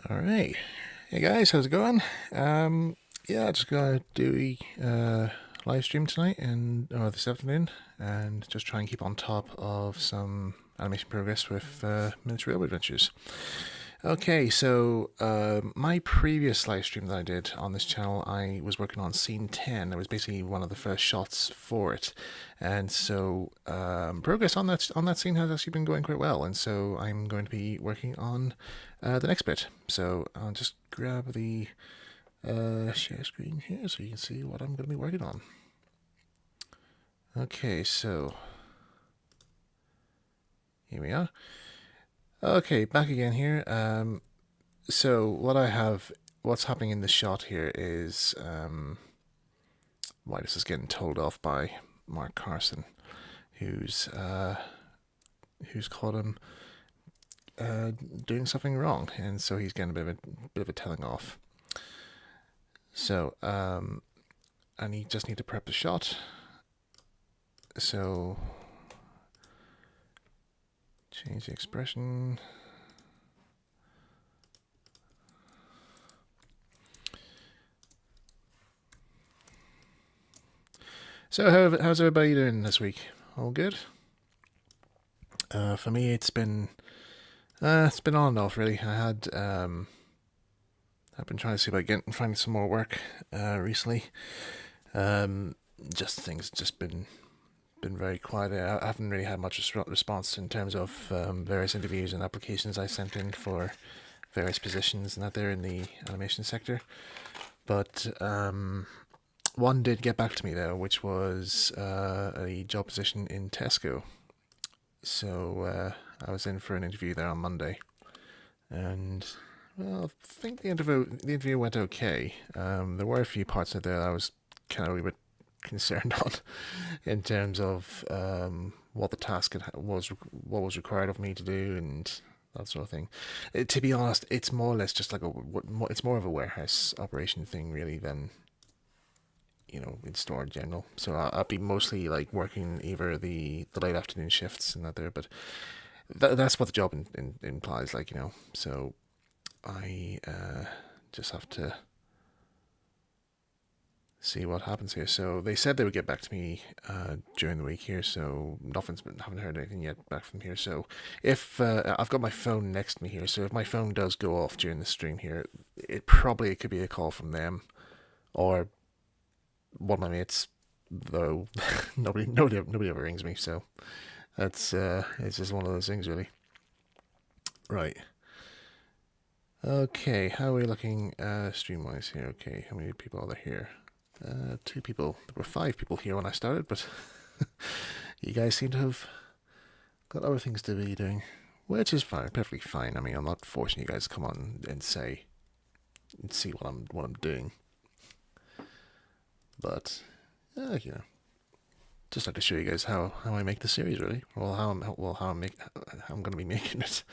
All right. Hey guys, how's it going? Yeah, just gonna do a live stream tonight and this afternoon, and just try and keep on top of some animation progress with miniature railway adventures. Okay, so my previous live stream that I did on this channel, I was working on scene 10. It was basically one of the first shots for it, and so progress on that scene has actually been going quite well. And so I'm going to be working on the next bit. So I'll just grab the share screen here so you can see what I'm going to be working on. Okay, so here we are. Okay, back again here. So what's happening in the shot here is why this is getting told off by Mark Carson, who's caught him doing something wrong, and so he's getting a bit of a telling off. So and you just need to prep the shot. So change the expression. So how's everybody doing this week? All good? For me, it's been on and off really. I've been trying to see about finding some more work recently. Just things just been very quiet. I haven't really had much response in terms of various interviews and applications I sent in for various positions and that there in the animation sector. But one did get back to me though, which was a job position in Tesco. So I was in for an interview there on Monday, and well, I think the interview went okay. There were a few parts of there that I was kind of a bit concerned on in terms of what the task was, what was required of me to do, and that sort of thing. To be honest, it's more or less just like it's more of a warehouse operation thing really than in store in general. So I'll be mostly like working either the late afternoon shifts and that there, but that's what the job implies, So I just have to see what happens here. So they said they would get back to me during the week here. So haven't heard anything yet back from here. So if I've got my phone next to me here, so if my phone does go off during the stream here, it could be a call from them or one of my mates. Though nobody ever rings me, so that's it's just one of those things, really. Right. Okay, how are we looking stream wise here? Okay, how many people are there here? 2 people. There were 5 people here when I started, but you guys seem to have got other things to be doing, which is fine, perfectly fine. I mean, I'm not forcing you guys to come on and see what I'm doing, but just like to show you guys how I make the series, really. Well, how I'm going to be making it.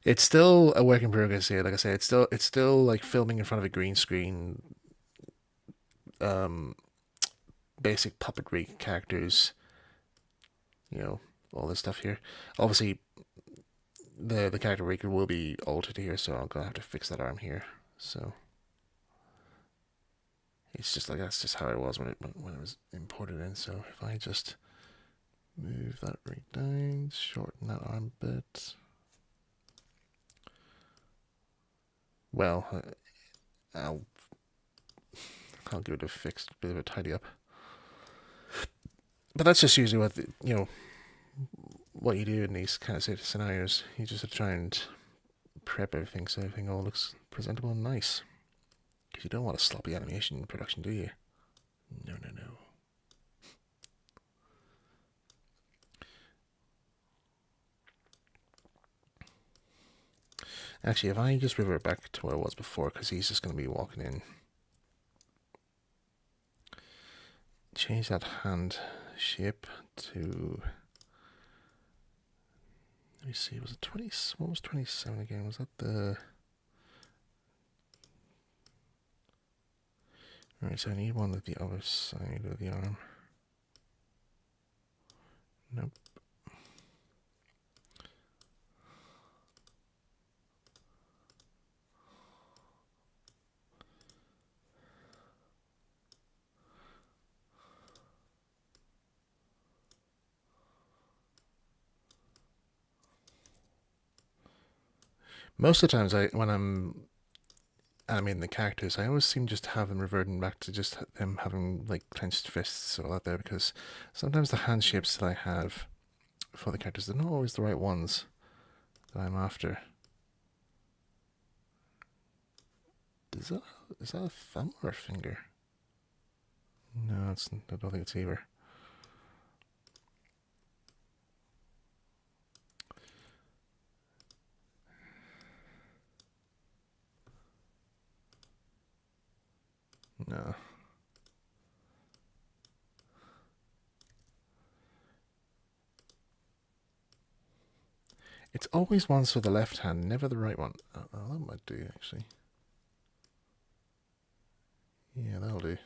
It's still a work in progress here. Like I say, it's still like filming in front of a green screen. Basic puppetry characters. All this stuff here. Obviously, the character Raker will be altered here, so I'm gonna have to fix that arm here. So it's just like that's just how it was when it was imported in. So if I just move that right down, shorten that arm a bit. Well, I'll give it a fixed bit of a tidy up. But that's just usually what you do in these kind of scenarios. You just try and prep everything so everything all looks presentable and nice. Because you don't want a sloppy animation production, do you? No. Actually, if I just revert back to where I was before, because he's just going to be walking in. Change that hand shape to... Let me see, was it 20? What was 27 again? Was that the... Alright, so I need one at the other side of the arm. Nope. Most of the times, when I'm animating the characters, I always seem just to have them reverting back to just them having like clenched fists or that there, because sometimes the hand shapes that I have for the characters, they're not always the right ones that I'm after. Is that a thumb or a finger? No, I don't think it's either. No. It's always ones for the left hand, never the right one. Oh, that might do, actually. Yeah, that'll do.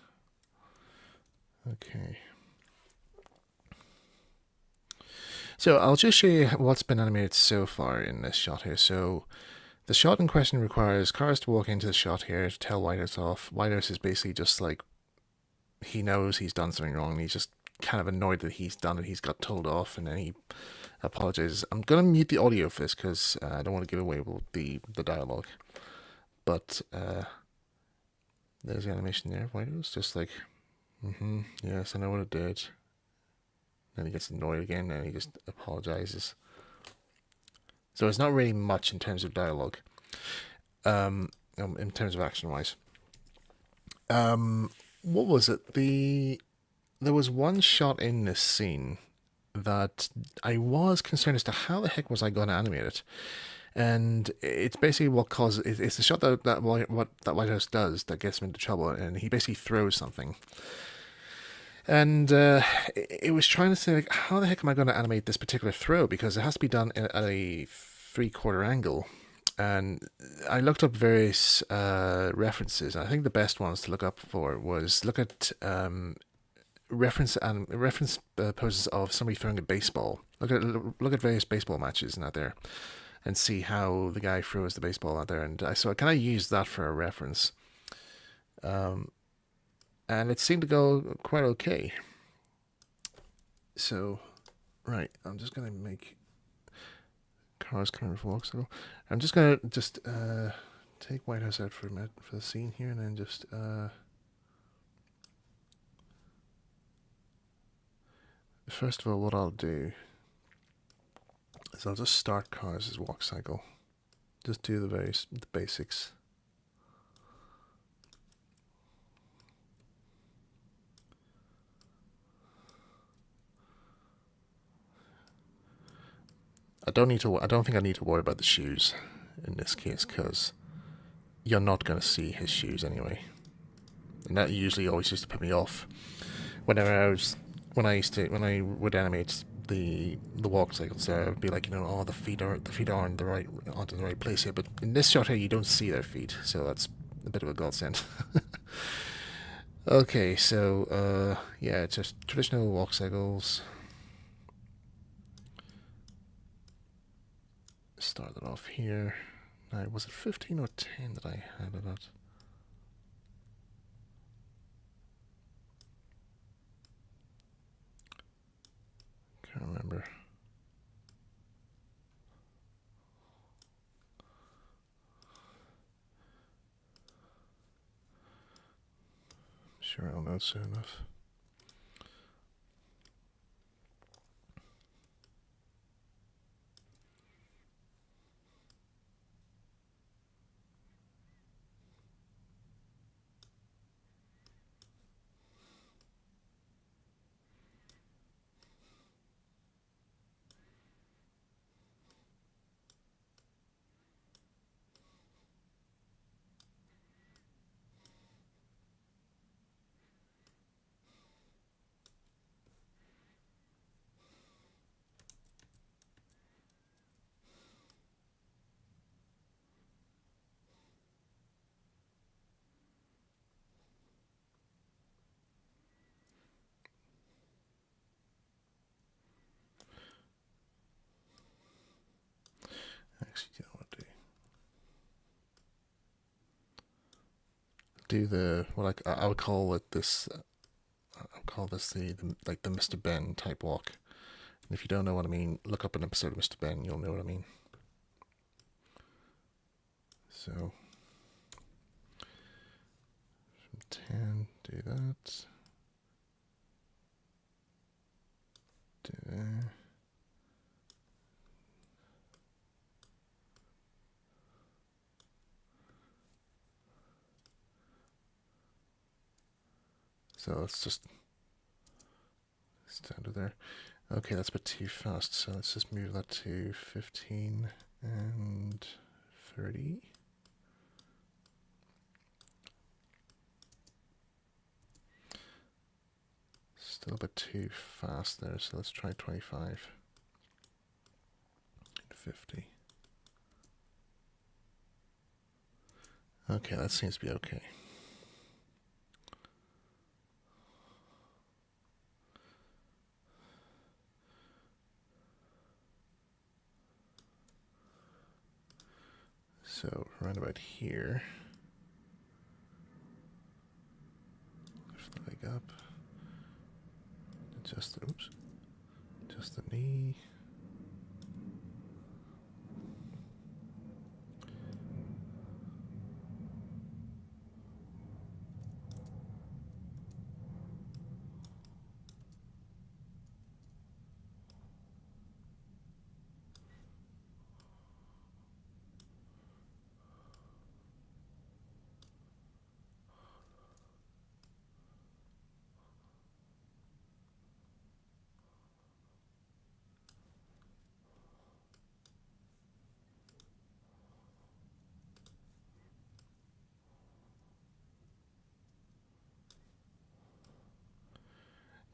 Okay. So I'll just show you what's been animated so far in this shot here. So the shot in question requires cars to walk into the shot here to tell Whitehouse off. Whitehouse is basically just like, he knows he's done something wrong and he's just kind of annoyed that he's done it. He's got told off and then he apologizes. I'm going to mute the audio for this because I don't want to give away the dialogue. But there's the animation there. Whitehouse just like, yes, I know what I did. Then he gets annoyed again and he just apologizes. So it's not really much in terms of dialogue, in terms of action wise. What was it? There was one shot in this scene that I was concerned as to how the heck was I going to animate it, and it's basically what causes it's the shot that Whitehouse does that gets him into trouble, and he basically throws something. And it was trying to say, like, how the heck am I going to animate this particular throw? Because it has to be done at a 3/4 angle. And I looked up various references. I think the best ones to look up for was look at reference poses of somebody throwing a baseball. Look at various baseball matches out there, and see how the guy throws the baseball out there. And so I kind of used that for a reference. And it seemed to go quite okay. So, right, I'm just gonna make cars coming for walks. So I'm just gonna take Whitehouse out for a minute for the scene here, and then just first of all, what I'll do is I'll just start cars' walk cycle. Just do the basics. I don't think I need to worry about the shoes in this case because you're not going to see his shoes anyway, and that usually always used to put me off. When I would animate the walk cycles there, I would be like, oh, the feet aren't onto the right place here. But in this shot here, you don't see their feet, so that's a bit of a godsend. Okay, so yeah, it's just traditional walk cycles. Started off here. Now, was it 15 or 10 that I had it at? Can't remember. I'm sure I'll know soon enough. Actually, you know what to do the I would call it this. I'll call this the Mr. Ben type walk. And if you don't know what I mean, look up an episode of Mr. Ben. You'll know what I mean. So from 10, do that. Do there. So let's just stand to there. Okay, that's a bit too fast, so let's just move that to 15 and 30. Still a bit too fast there, so let's try 25 and 50. Okay, that seems to be okay. So right about here, lift the leg up, adjust the, oops, adjust the knee.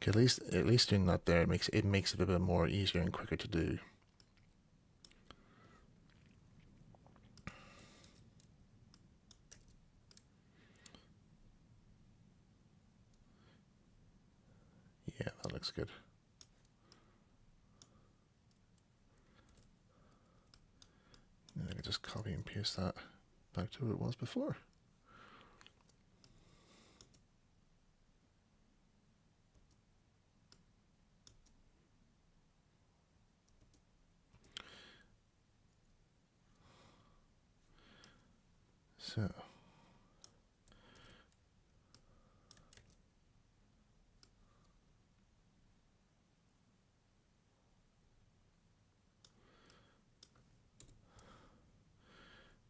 Okay, at least doing that there makes it a bit more easier and quicker to do. Yeah, that looks good. And I can just copy and paste that back to what it was before.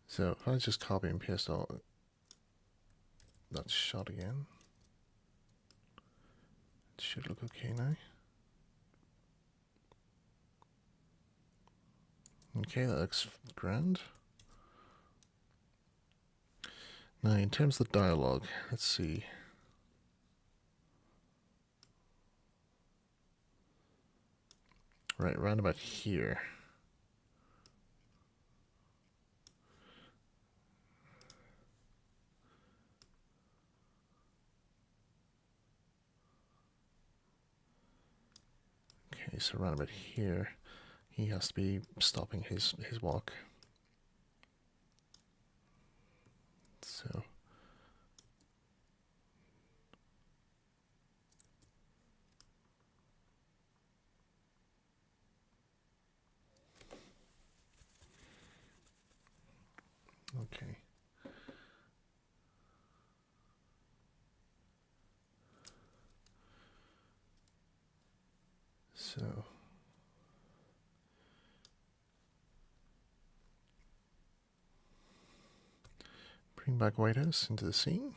So if I just copy and paste all that shot again, it should look okay now. Okay, that looks grand. Now, in terms of the dialogue, let's see. Right, round about here. Okay, so round about here, he has to be stopping his walk. So okay. So bring back White House into the scene.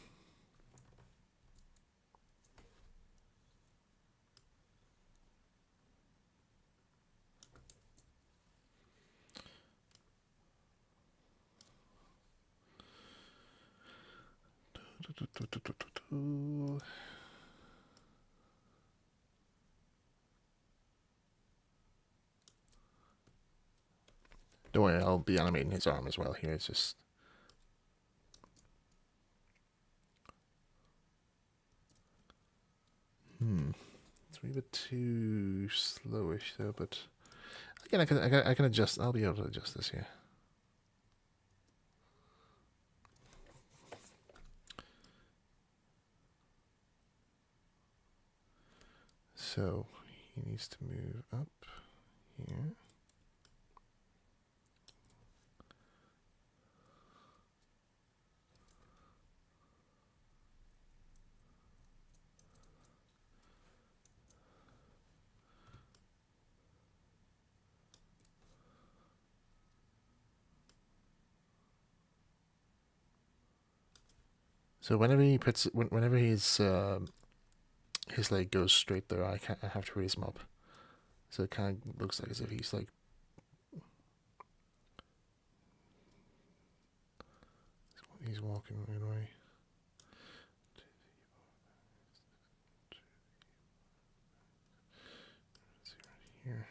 Don't worry, I'll be animating his arm as well here. It's just... It's a wee bit too slowish though, but again, I can adjust. I'll be able to adjust this here. So he needs to move up here. So whenever he puts, whenever his leg goes straight there, I have to raise him up. So it kind of looks like as if he's like he's walking right away. Let's see right here.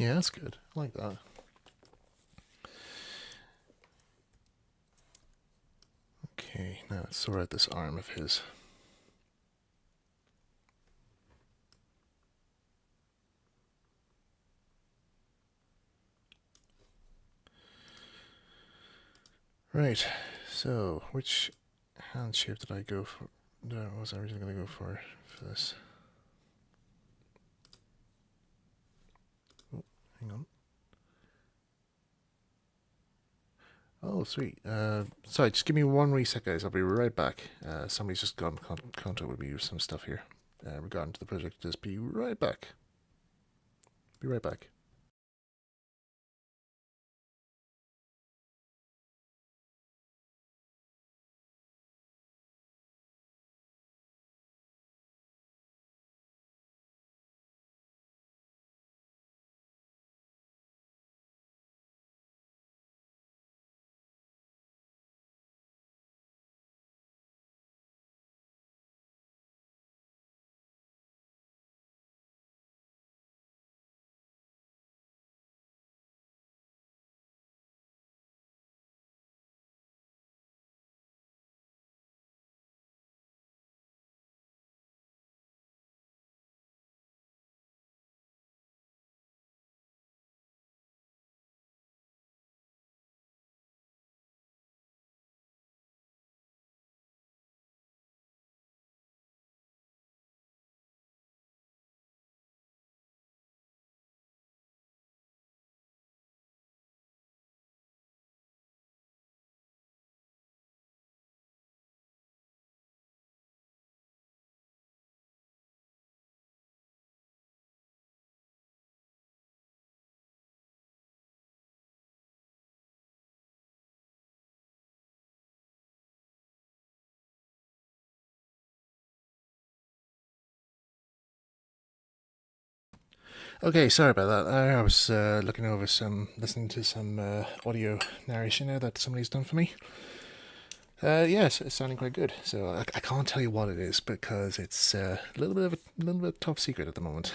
Yeah, that's good. I like that. Okay, now let's sort out this arm of his. Right, so which hand shape did I go for? No, what was I originally going to go for this? Oh, hang on. Oh, sweet. Sorry, just give me 1 sec, guys. I'll be right back. Somebody's just got in contact with me with some stuff here regarding to the project. Just be right back. Be right back. Okay, sorry about that. I was looking over listening to some audio narration there that somebody's done for me. Yes, it's sounding quite good. So I can't tell you what it is because it's a little bit top secret at the moment.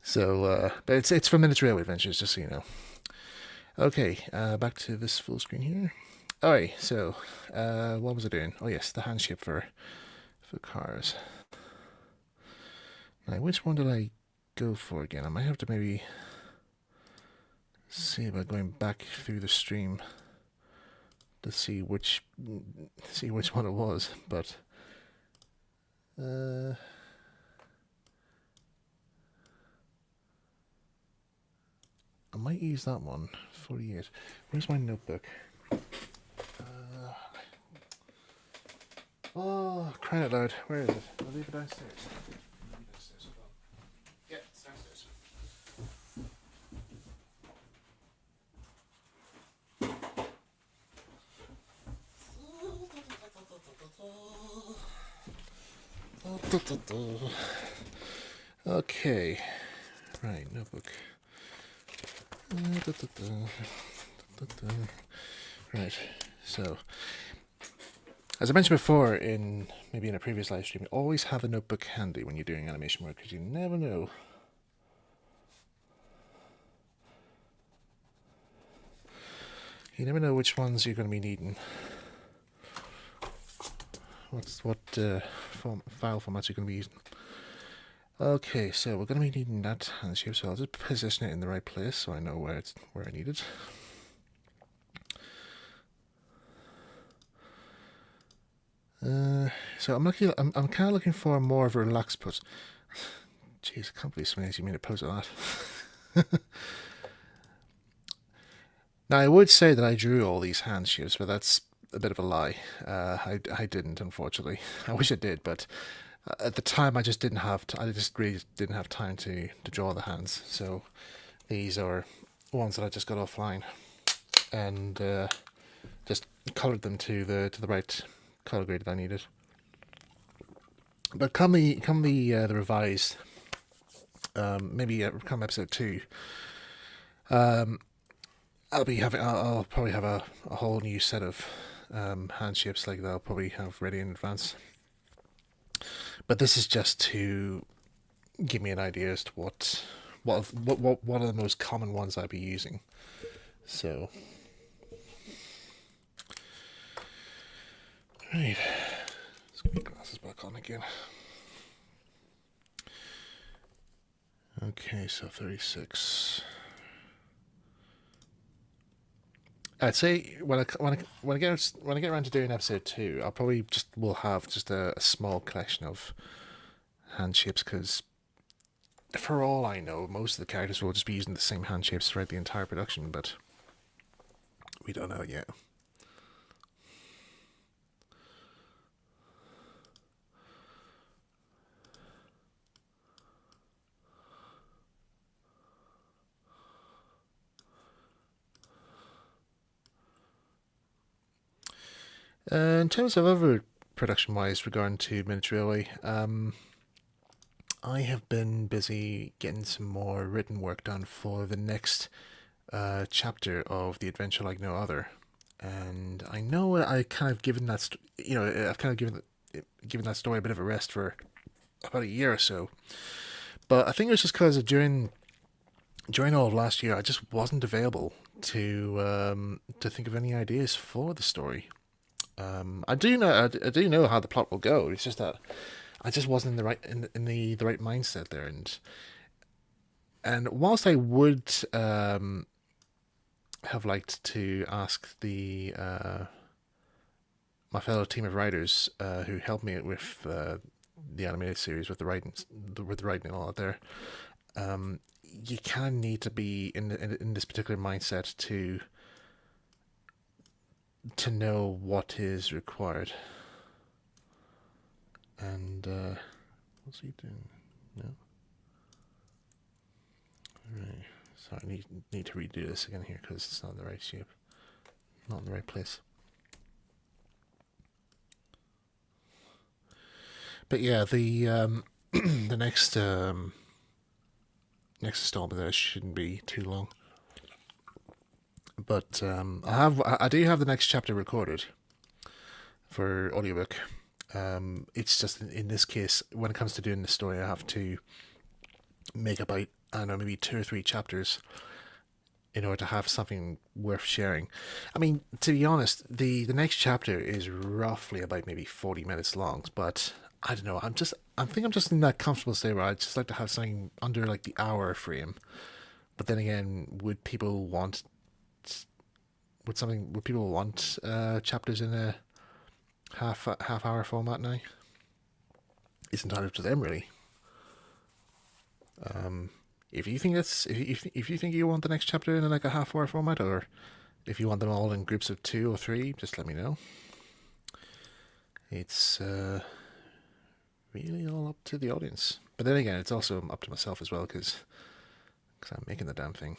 So, but it's for Minutes Railway Adventures, just so you know. Okay, back to this full screen here. Alright, so what was I doing? Oh yes, the hand shape for cars. Now, which one did I go for again? I might have to maybe see about going back through the stream to see which one it was, but I might use that one. 48. Where's my notebook? Oh, crying out loud. Where is it? I'll leave it downstairs. Yeah, it's downstairs. Okay. Right, notebook. Right, so as I mentioned before in maybe in a previous live stream, always have a notebook handy when you're doing animation work because you never know. You never know which ones you're going to be needing. What file formats you're going to be using. Okay, so we're going to be needing that hand shape, so I'll just position it in the right place so I know where I need it. So I'm kind of looking for more of a relaxed pose. Jeez, I can't believe somebody actually made a pose of that. Now I would say that I drew all these hand shapes, but that's a bit of a lie. I didn't, unfortunately. I wish I did, but at the time I just didn't have. I just really didn't have time to draw the hands. So these are ones that I just got offline and just coloured them to the right colour grade that I needed. But come the revised, maybe come episode 2, I'll probably have a whole new set of hand shapes like that I'll probably have ready in advance. But this is just to give me an idea as to what are the most common ones I'd be using. So, right, let's get my glasses back on again. Okay, so 36. I'd say when I get around to doing episode 2, I'll probably will have just a small collection of hand shapes, because for all I know, most of the characters will just be using the same hand shapes throughout the entire production, but we don't know yet. In terms of other production-wise regarding to Miniature Railway, I have been busy getting some more written work done for the next chapter of The Adventure Like No Other, and I know I kind of given that I've kind of given that story a bit of a rest for about a year or so, but I think it was just because of during all of last year I just wasn't available to think of any ideas for the story. I do know how the plot will go. It's just that I just wasn't in the right mindset there, and whilst I would have liked to ask the my fellow team of writers who helped me with the animated series with the writing and all that there, you kind of need to be in this particular mindset to know what is required. And what's he doing? No. Right. So I need to redo this again here because it's not in the right shape, not in the right place. But yeah, the the next installment there shouldn't be too long. But I do have the next chapter recorded for audiobook. It's just in this case, when it comes to doing the story, I have to make about, I don't know, maybe 2 or 3 chapters in order to have something worth sharing. I mean, to be honest, the next chapter is roughly about maybe 40 minutes long, but I don't know. I think I'm just in that comfortable state where I'd just like to have something under like the hour frame. But then again, would people want chapters in a half hour format now? It's entirely up to them, really. If you think if you think you want the next chapter in like a half hour format, or if you want them all in groups of 2 or 3, just let me know. It's really all up to the audience. But then again, it's also up to myself as well, because I'm making the damn thing.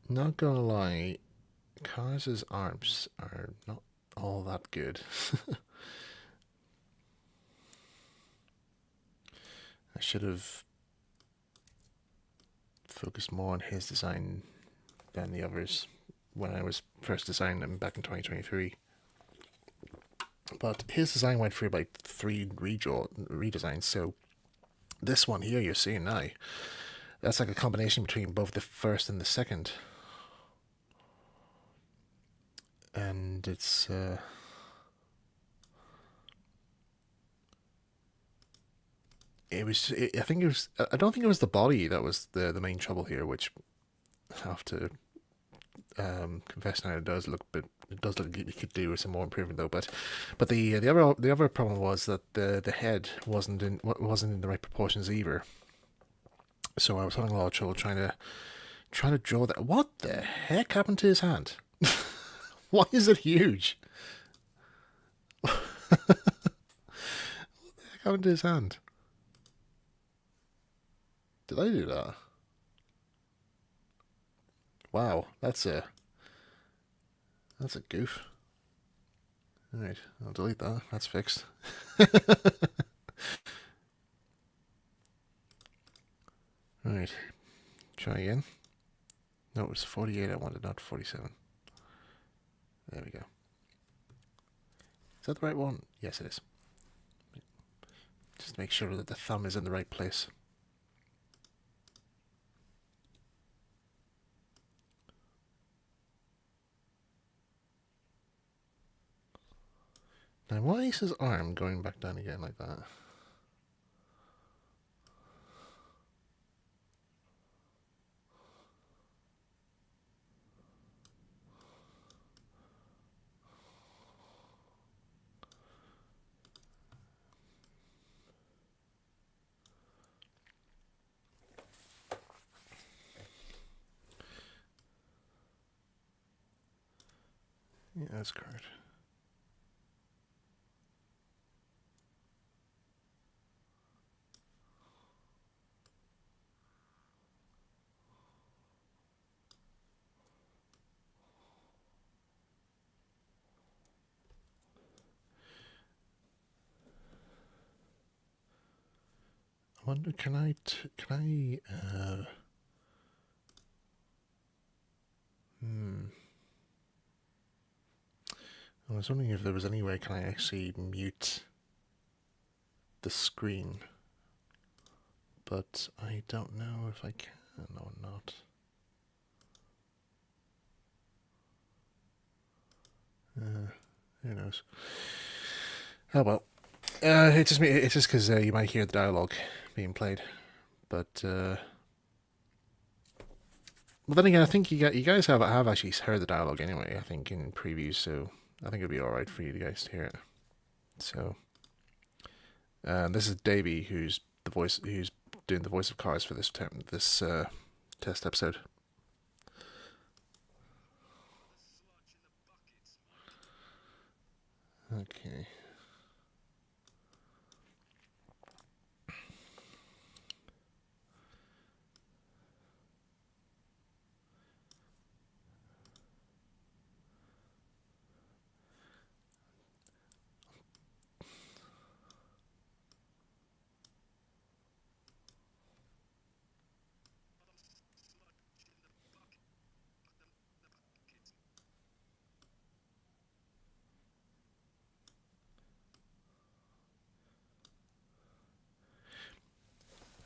Not gonna lie, Kars's arms are not all that good. I should have focused more on his design than the others when I was first designing them back in 2023. But his design went through like 3 redesigns, so this one here you're seeing now, that's like a combination between both the first and the second. And it's it was I think it was, I don't think it was the body that was the main trouble here, which I have to confess now it does look like you could do with some more improvement though. But the other problem was that the head wasn't in the right proportions either. So I was having a lot of trouble trying to draw that. What the heck happened to his hand? Why is it huge? What happened to his hand? Did I do that? Wow, that's a goof. Alright, I'll delete that. That's fixed. Right, try again. No, it was 48 I wanted, not 47. There we go. Is that the right one? Yes, it is. Just make sure that the thumb is in the right place. Now, why is his arm going back down again like that? Yeah, that's correct. I wonder, can I I was wondering if there was any way can I actually mute the screen, but I don't know if I can or not. Who knows? Oh well. It's just because you might hear the dialogue being played, but well, then again, I think you guys have actually heard the dialogue anyway. I think in previews, so I think it'd be all right for you guys to hear it. So, this is Davey, who's doing the voice of Cars for this test episode. Okay.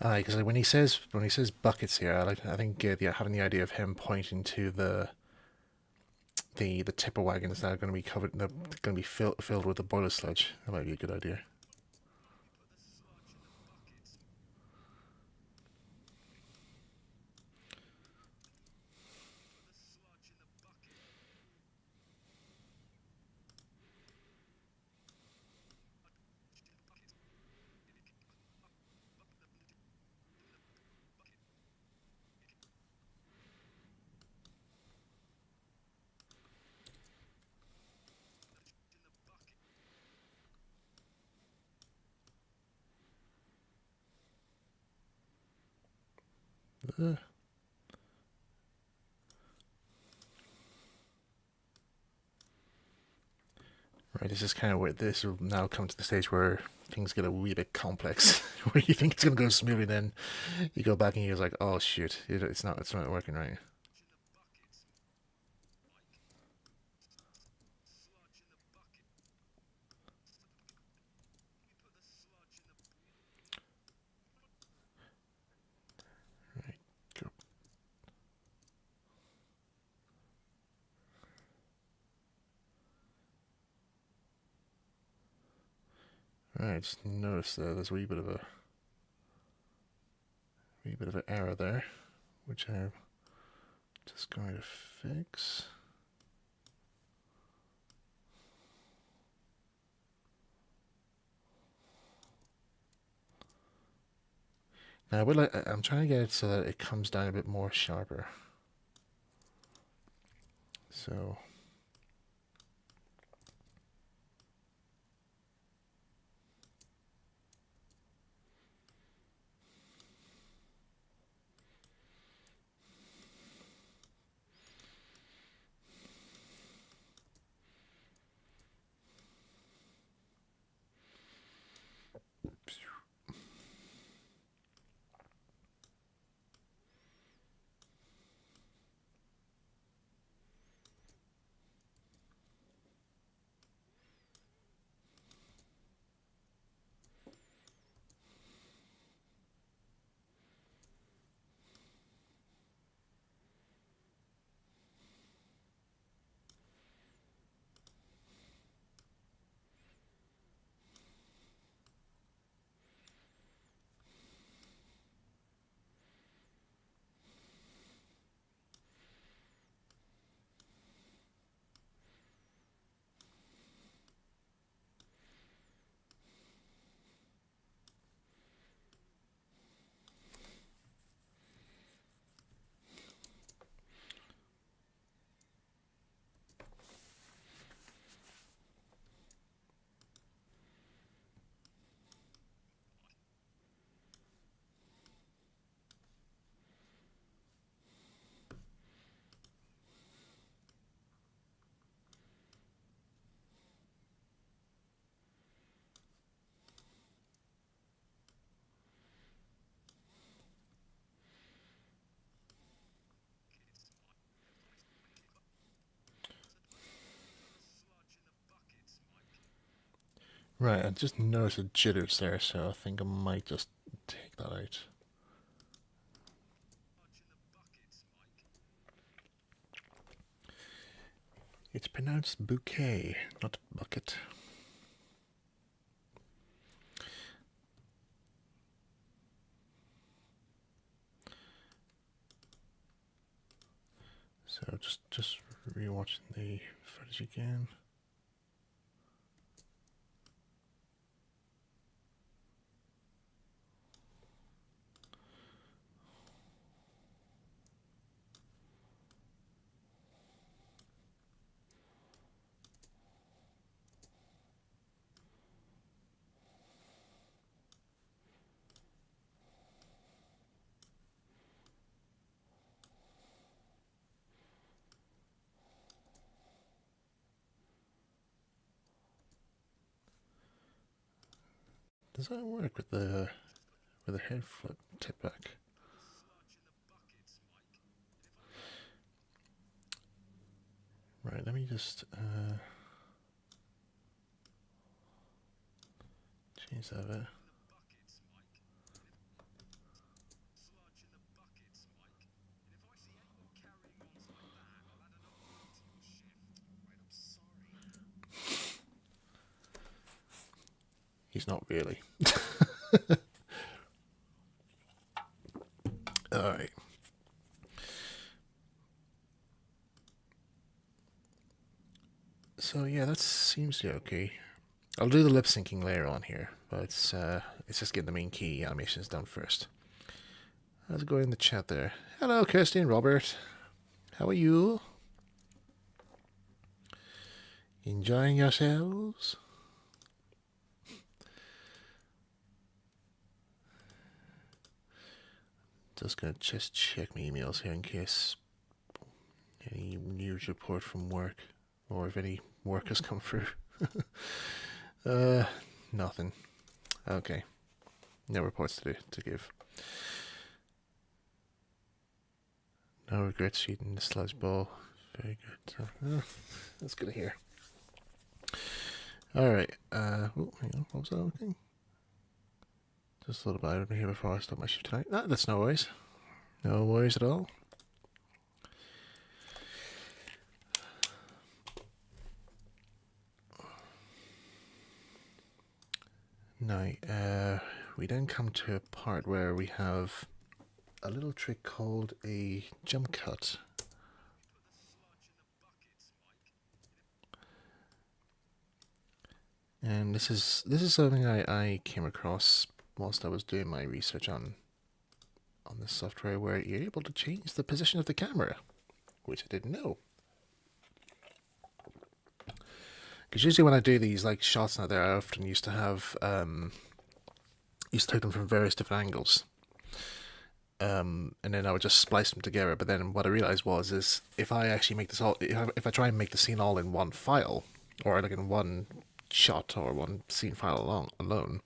Because when he says buckets here, I think having the idea of him pointing to the tipper wagons that are going to be covered, they're going to be filled with the boiler sludge. That might be a good idea. Right, this is kind of where this will now come to the stage where things get a wee bit complex, where you think it's gonna go smoothly, then you go back and you're like, oh shit, it's not working right. Right, go. Right, just notice there's a wee bit of an error there, which I'm just going to fix. Now, I'm trying to get it so that it comes down a bit more sharper. So, right, I just noticed a jitters there, so I think I might just take that out. It's pronounced bouquet, not bucket. So just rewatching the footage again. Does that work with the head flip tip back? Right, let me just change that a bit. He's not really. Alright. So yeah, that seems to be okay. I'll do the lip syncing later on here, but it's just getting the main key animations done first. How's it going in the chat there? Hello, Kirsty and Robert. How are you? Enjoying yourselves? Just gonna just check my emails here in case any news report from work, or if any work has come through. Nothing. Okay. No reports to give. No regrets eating the sludge ball. Very good. That's good to hear. Alright. Hang on. What was that thing? Just a little bit over here before I start my shift tonight. That's no worries. No worries at all. Now, we then come to a part where we have a little trick called a jump cut. And this is something I came across whilst I was doing my research on this software, where you're able to change the position of the camera, which I didn't know. Because usually when I do these like shots out there, I often used to have used to take them from various different angles, and then I would just splice them together. But then what I realized is if I actually make this all, if I try and make the scene all in one file, or like in one shot or one scene file alone,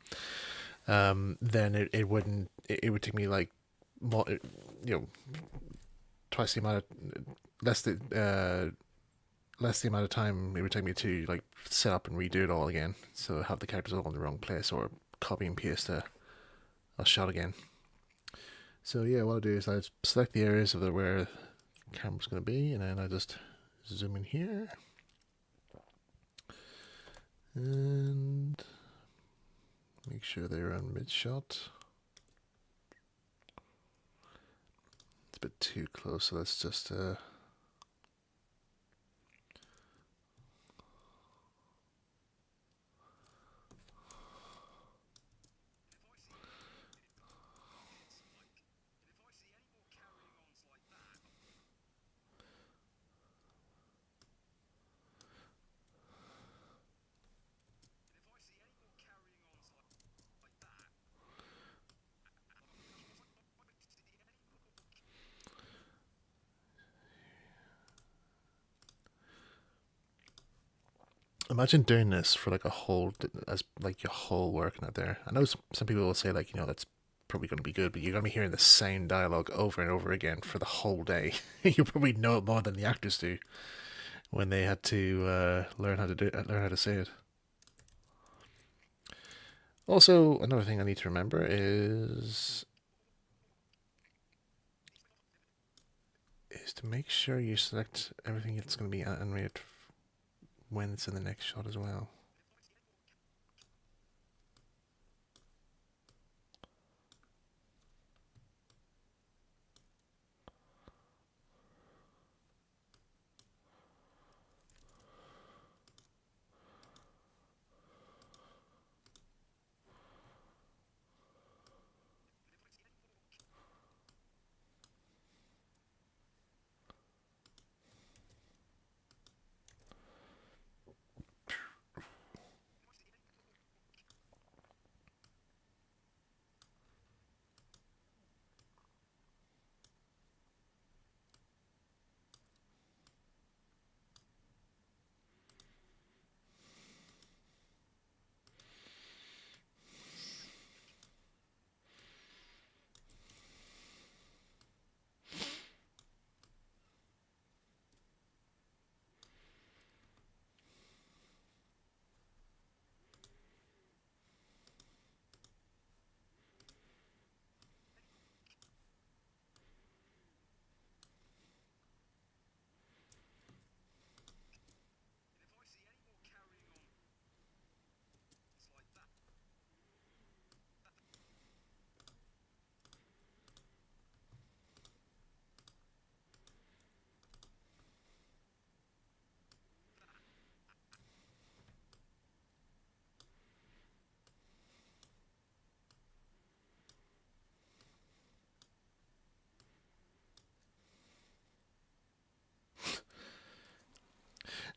then it wouldn't. It would take me like more, twice the amount of less the amount of time it would take me to like set up and redo it all again. So have the characters all in the wrong place, or copy and paste a shot again. So yeah, what I do is I select the areas of where the camera's going to be, and then I just zoom in here and make sure they're around mid shot. It's a bit too close, so let's just imagine doing this for like a whole, as like your whole working out there. I know some people will say like, that's probably going to be good, but you're going to be hearing the same dialogue over and over again for the whole day. You probably know it more than the actors do when they had to learn how to say it. Also, another thing I need to remember is to make sure you select everything that's going to be animated when it's in the next shot as well.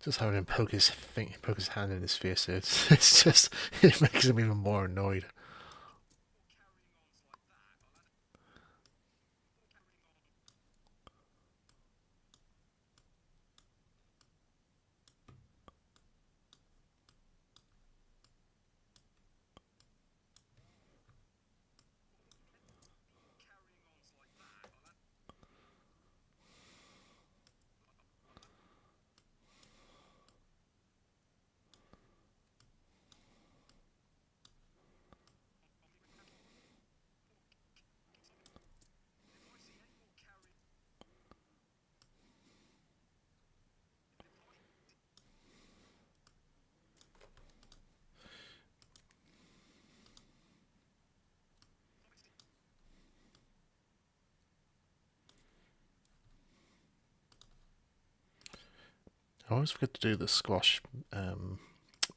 Just having him poke his hand in his face. It's just it makes him even more annoyed. I always forget to do the squash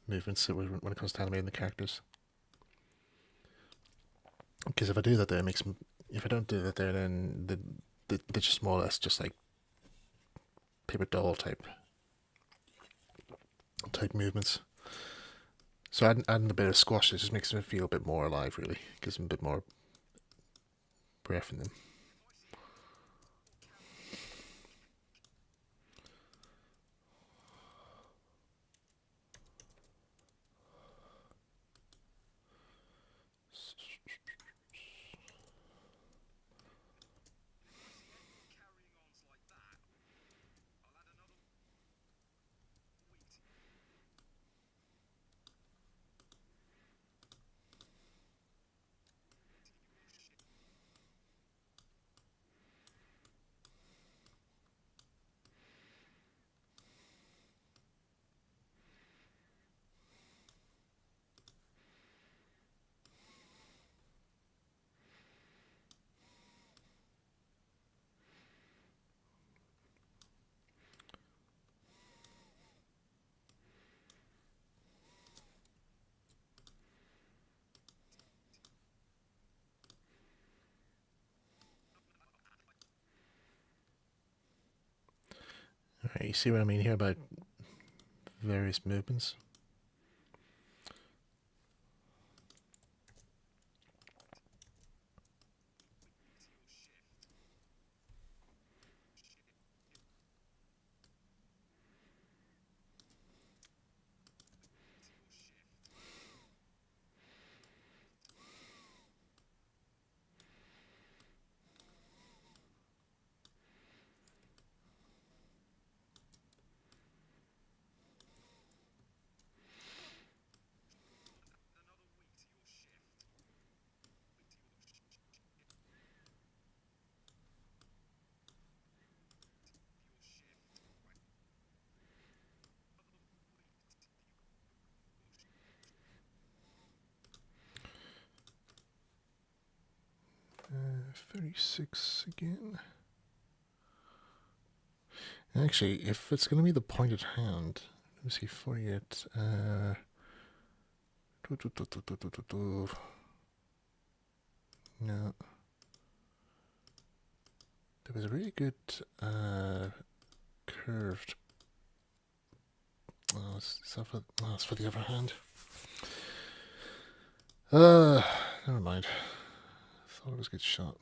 movements when it comes to animating the characters. Because if I do that there, it makes if I don't do that there, then they're just more or less just like paper doll type movements. So adding a bit of squash, it just makes them feel a bit more alive. Really gives them a bit more breath in them. Alright, you see what I mean here about various movements? Uh, 36 again. Actually, if it's going to be the pointed hand, let me see, 48. No. There was a really good curved. Oh, it's for the other hand. Never mind. Thought it was a good shot.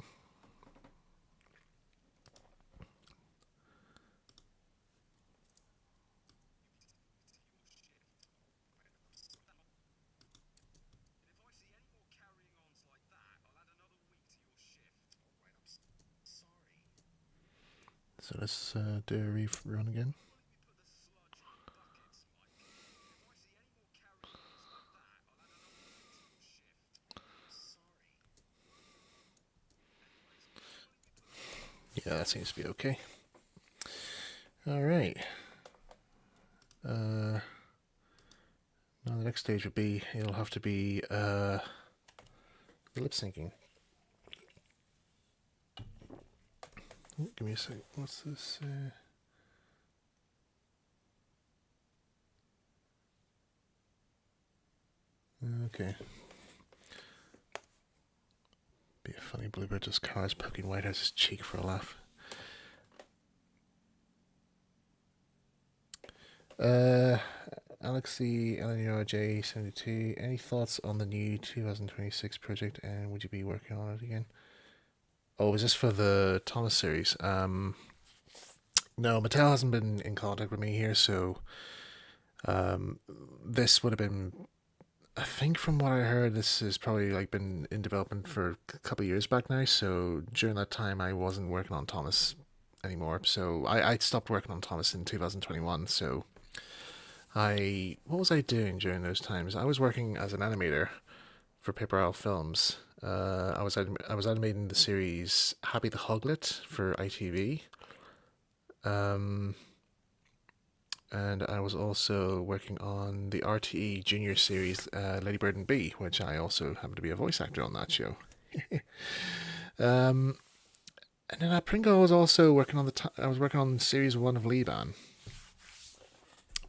So let's do a rerun again. Yeah, that seems to be okay. Alright. Now the next stage would be, it'll have to be lip syncing. Oh, give me a sec. What's this? Okay. Be a funny bluebird just cars poking Whitehouse's cheek for a laugh. Alexi Eleanor J72, any thoughts on the new 2026 project, and would you be working on it again? Oh, is this for the Thomas series? No, Mattel hasn't been in contact with me here, so this would have been. I think from what I heard, this has probably like been in development for a couple of years back now. So during that time, I wasn't working on Thomas anymore. So I stopped working on Thomas in 2021. So what was I doing during those times? I was working as an animator for Paper Owl Films. I was animating the series Happy the Hoglet for ITV. And I was also working on the RTE Junior series Lady Bird and Bee, which I also happen to be a voice actor on that show. And then at Pringle, I was also working on I was working on series 1 of Liban.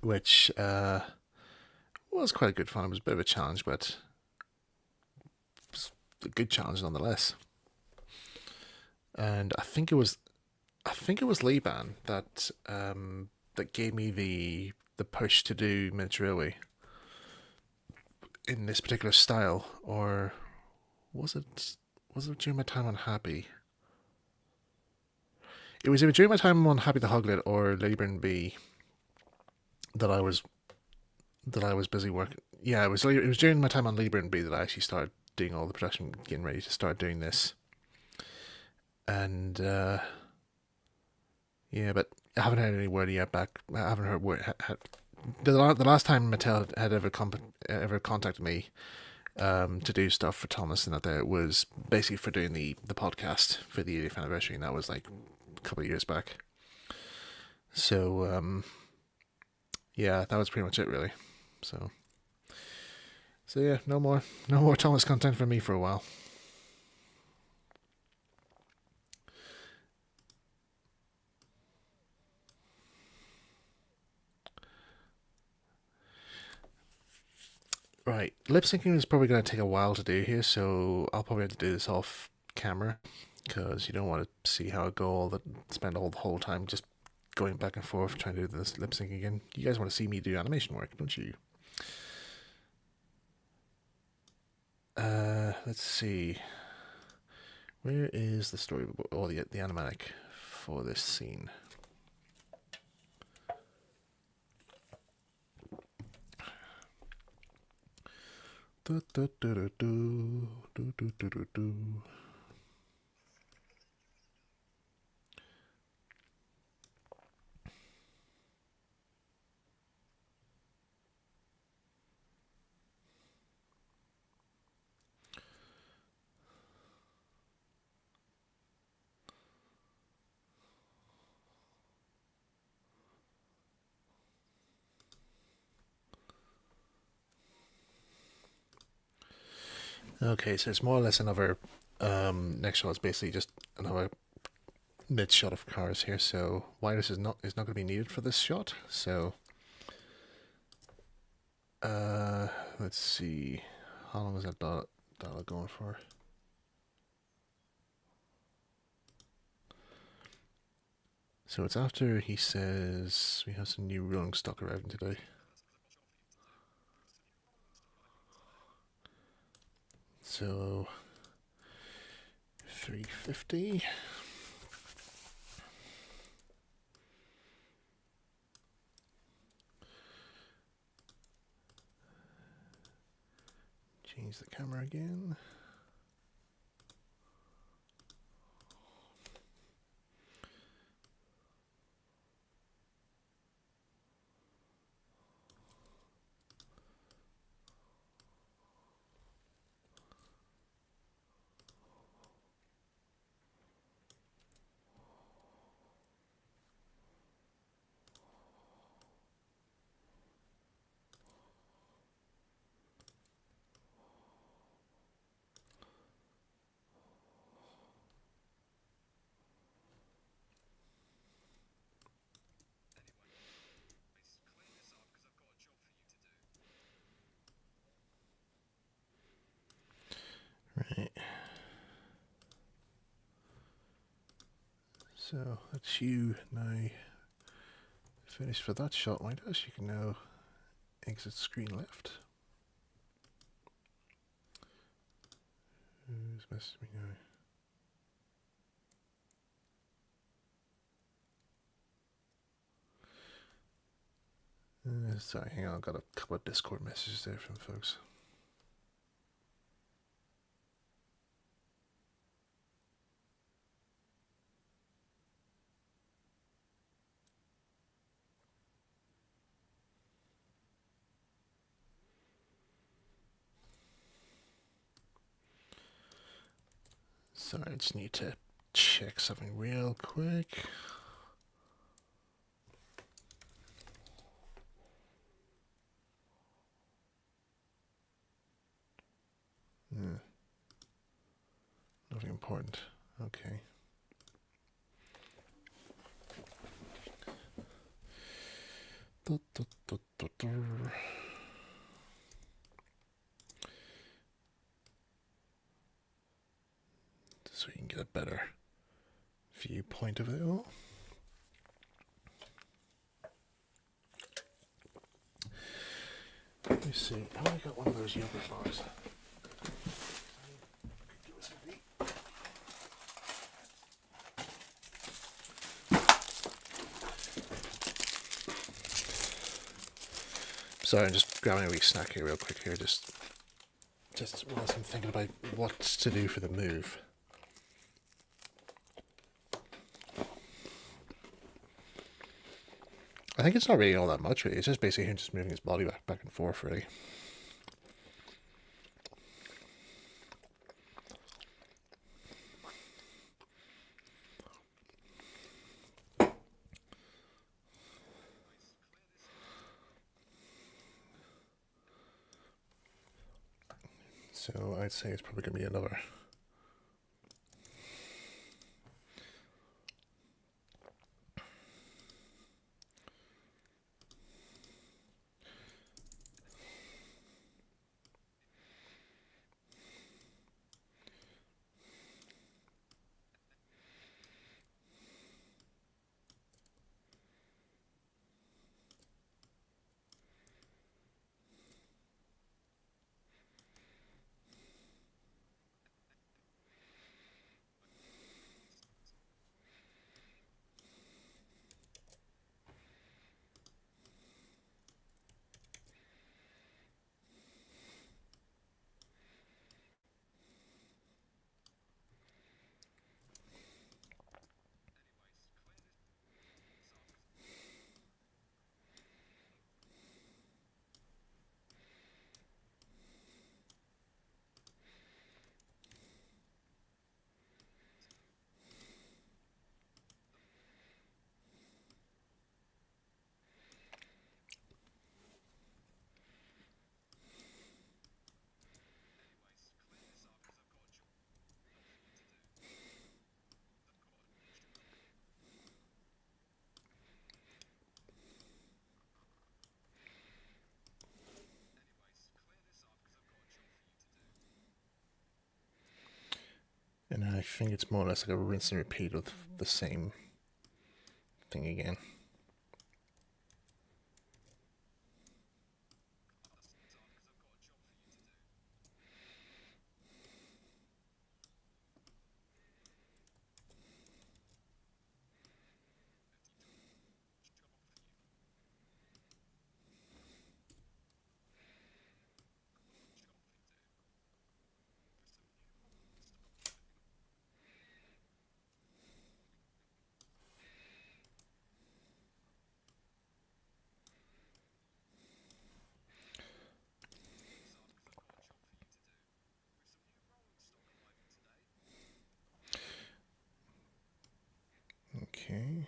which was quite good fun. It was a bit of a challenge, but it was a good challenge nonetheless. And I think it was Liban that that gave me the push to do miniature railway in this particular style, or was it during my time on Happy? It was either during my time on Happy the Hoglet or Labour and B that I was busy working. Yeah, it was during my time on Labour and B that I actually started doing all the production, getting ready to start doing this. And yeah, but I haven't had any word yet back. I haven't heard word. The last time Mattel had ever contacted me to do stuff for Thomas and that there was basically for doing the podcast for the 80th anniversary, and that was like a couple of years back. So yeah, that was pretty much it really. So yeah, no more Thomas content for me for a while. Right, lip syncing is probably going to take a while to do here, so I'll probably have to do this off camera because you don't want to see how it go spend all the whole time just going back and forth trying to do this lip sync again. You guys want to see me do animation work, don't you? Let's see. Where is the storyboard or the animatic for this scene? Do, do, do, do, do, do, do, do, do, do. Okay, so it's more or less another next shot is basically just another mid shot of cars here. So wireless is not going to be needed for this shot. So let's see, how long is that dialogue going for? So it's after he says we have some new rolling stock arriving today. So 350. Change the camera again. Right. So that's you now finished for that shot, Midas. You can now exit screen left. Who's messaging me now? Sorry, hang on, I've got a couple of Discord messages there from folks. Sorry, I just need to check something real quick. Nothing important. Okay. So you can get a better viewpoint of it all. Let me see. Have I got one of those yogurt bars? Sorry, I'm just grabbing a wee snack here real quick here, just whilst I'm thinking about what to do for the move. I think it's not really all that much, really. It's just basically him just moving his body back and forth, really. So I'd say it's probably going to be another. And I think it's more or less like a rinse and repeat of the same thing again. Okay.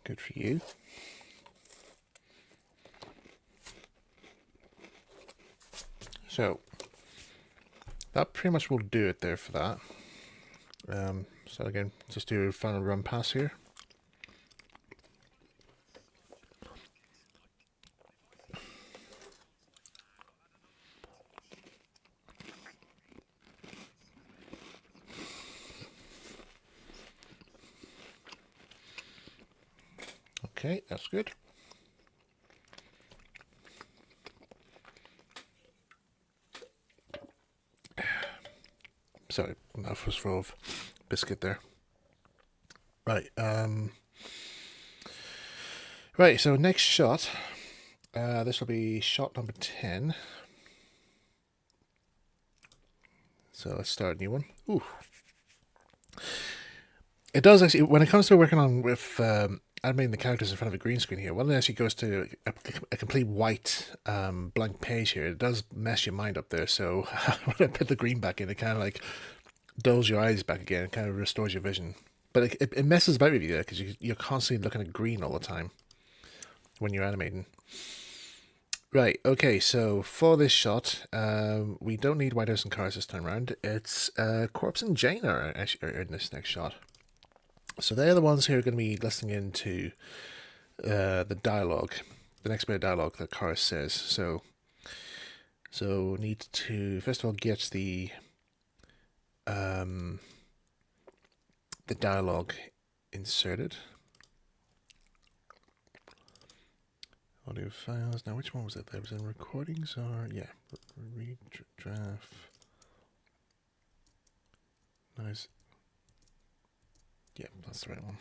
Good for you. So that pretty much will do it there for that. So again, just do a final run pass here. Okay, that's good. Sorry, mouth was full of biscuit there. Right, right, so next shot, this will be shot number 10. So let's start a new one. Ooh. It does actually, when it comes to working on with animating the characters in front of a green screen here, when it actually goes to a complete white blank page here, it does mess your mind up there. So when I put the green back in, it kind of like dulls your eyes back again. It kind of restores your vision. But it messes about with you there because you're constantly looking at green all the time when you're animating. Right, okay, so for this shot, we don't need White House and cars this time around. It's Corpse and Jane are in this next shot. So they're the ones who are going to be listening into the dialogue, the next bit of dialogue that Cars says. So need to first of all get the dialogue inserted. Audio files. Now, which one was it? There was in recordings or yeah, read draft. Nice. Yeah, that's the right one.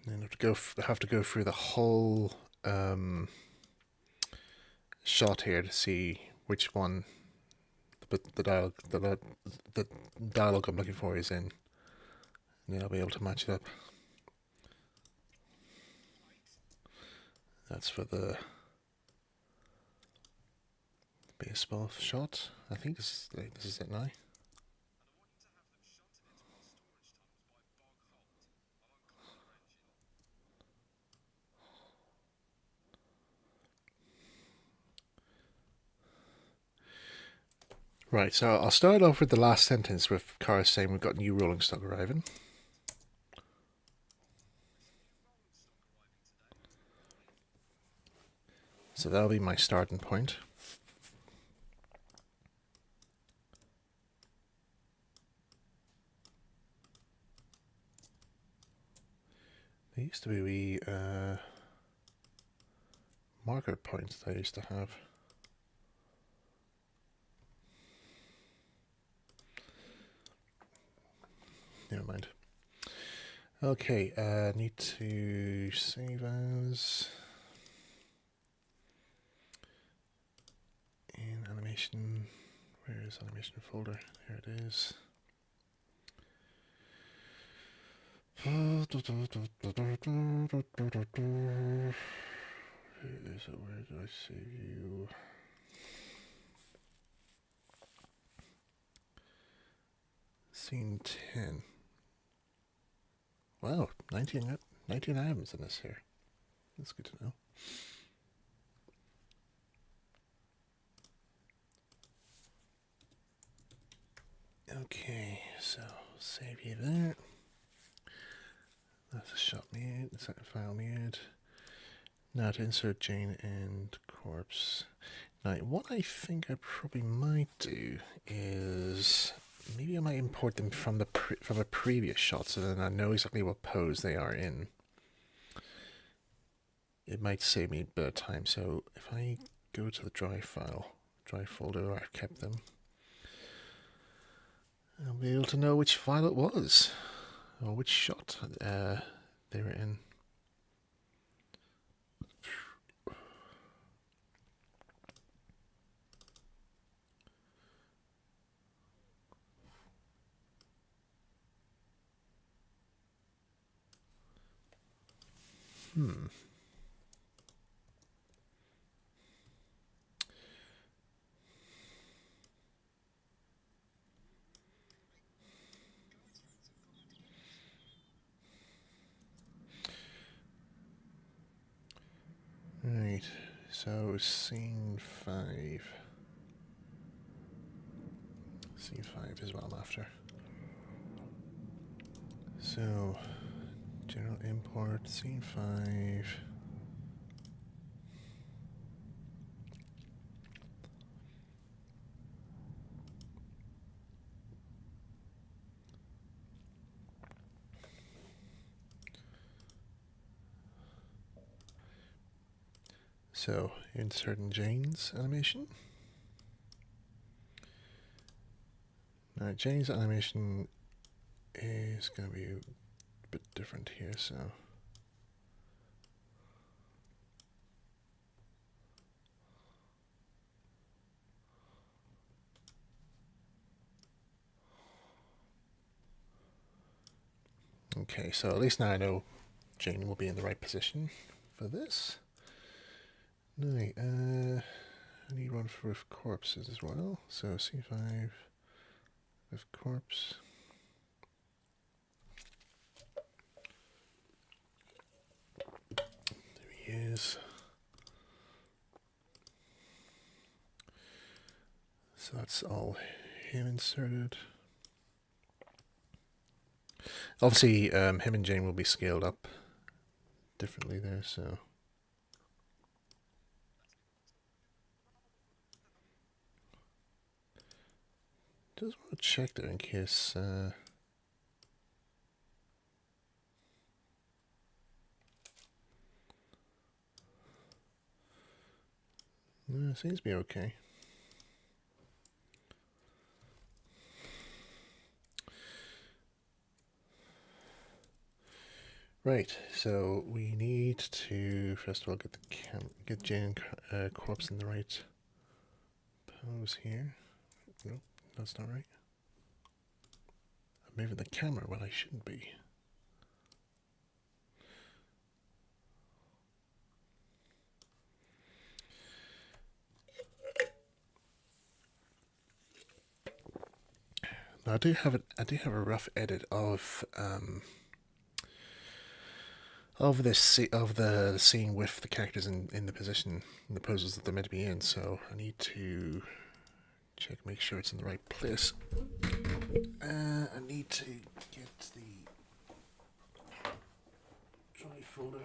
And have to go through the whole shot here to see which one the dialogue I'm looking for is in, and then I'll be able to match it up. That's for the baseball shot. I think this is it now. Right, so I'll start off with the last sentence with Kara saying we've got new rolling stock arriving. So that'll be my starting point. There used to be wee marker points that I used to have. Never mind. Okay, need to save as in animation. Where is animation folder? Here it is. Where did I save you? Scene 10. Wow, 19 items in this here. That's good to know. Okay, so save you there. That's a shot made, the second file made. Now to insert Jane and Corpse. Now, what I think I probably might do is maybe I might import them from from a previous shot, so then I know exactly what pose they are in. It might save me a bit of time. So if I go to the drive folder where I've kept them, I'll be able to know which file it was or which shot they were in. Right, so scene 5. Scene 5 is what I'm after. So, general import, scene 5. So, insert in Jane's animation. Now, Jane's animation is going to be a bit different here, so. Okay, so at least now I know Jane will be in the right position for this. Right, I need one for with corpses as well. So C5 with corpse. There he is. So that's all him inserted. Obviously, him and Jane will be scaled up differently there, so. Just want to check there in case. No, it seems to be okay. Right, so we need to first of all get Jane corpse in the right pose here. Nope, that's not right. I'm moving the camera when I shouldn't be. Now I do have a rough edit of the scene with the characters in the position, in the poses that they're meant to be in. So I need to make sure it's in the right place. I need to get the drive folder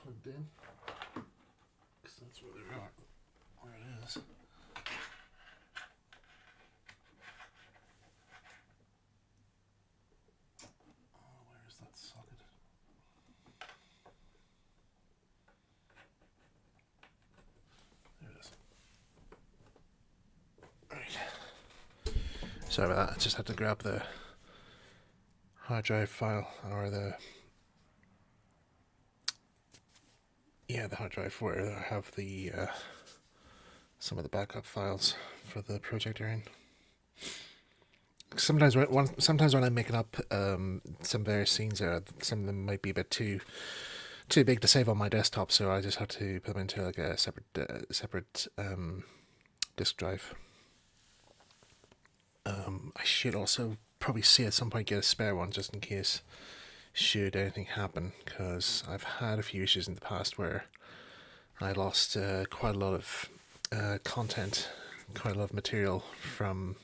plugged in, because that's where they are, where it is. Oh, where is that socket? There it is. Right. Sorry about that. I just had to grab the hard drive file, or the hard drive where I have the some of the backup files for the project you're in. Sometimes when I'm making up some various scenes, some of them might be a bit too big to save on my desktop, so I just had to put them into like a separate disk drive. I should also probably see at some point get a spare one just in case should anything happen, because I've had a few issues in the past where I lost quite a lot of content, quite a lot of material from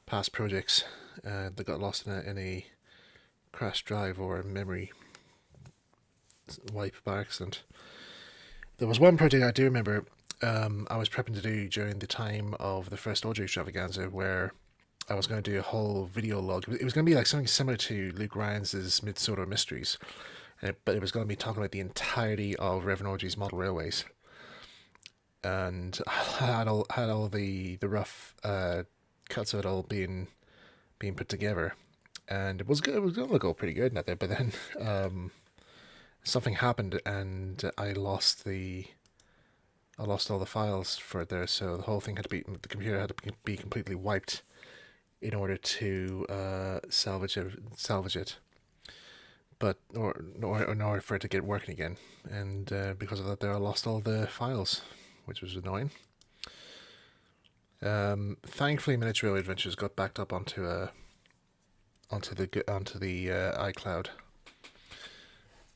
past projects that got lost in a crash drive or a memory wipe by accident. There was one project I do remember I was prepping to do during the time of the first audio extravaganza, where I was going to do a whole video log. It was going to be like something similar to Luke Ryan's Mid-Solar Mysteries, but it was going to be talking about the entirety of Reverend Orgy's model railways. And I had all the rough cuts of it all being put together, and it was good. It was going to look all pretty good in there. But then something happened, and I lost all the files for it there. So the whole thing the computer had to be completely wiped in order to salvage it. But in order for it to get working again, and because of that, I lost all the files, which was annoying. Thankfully, Miniature Railway Adventures got backed up onto the iCloud,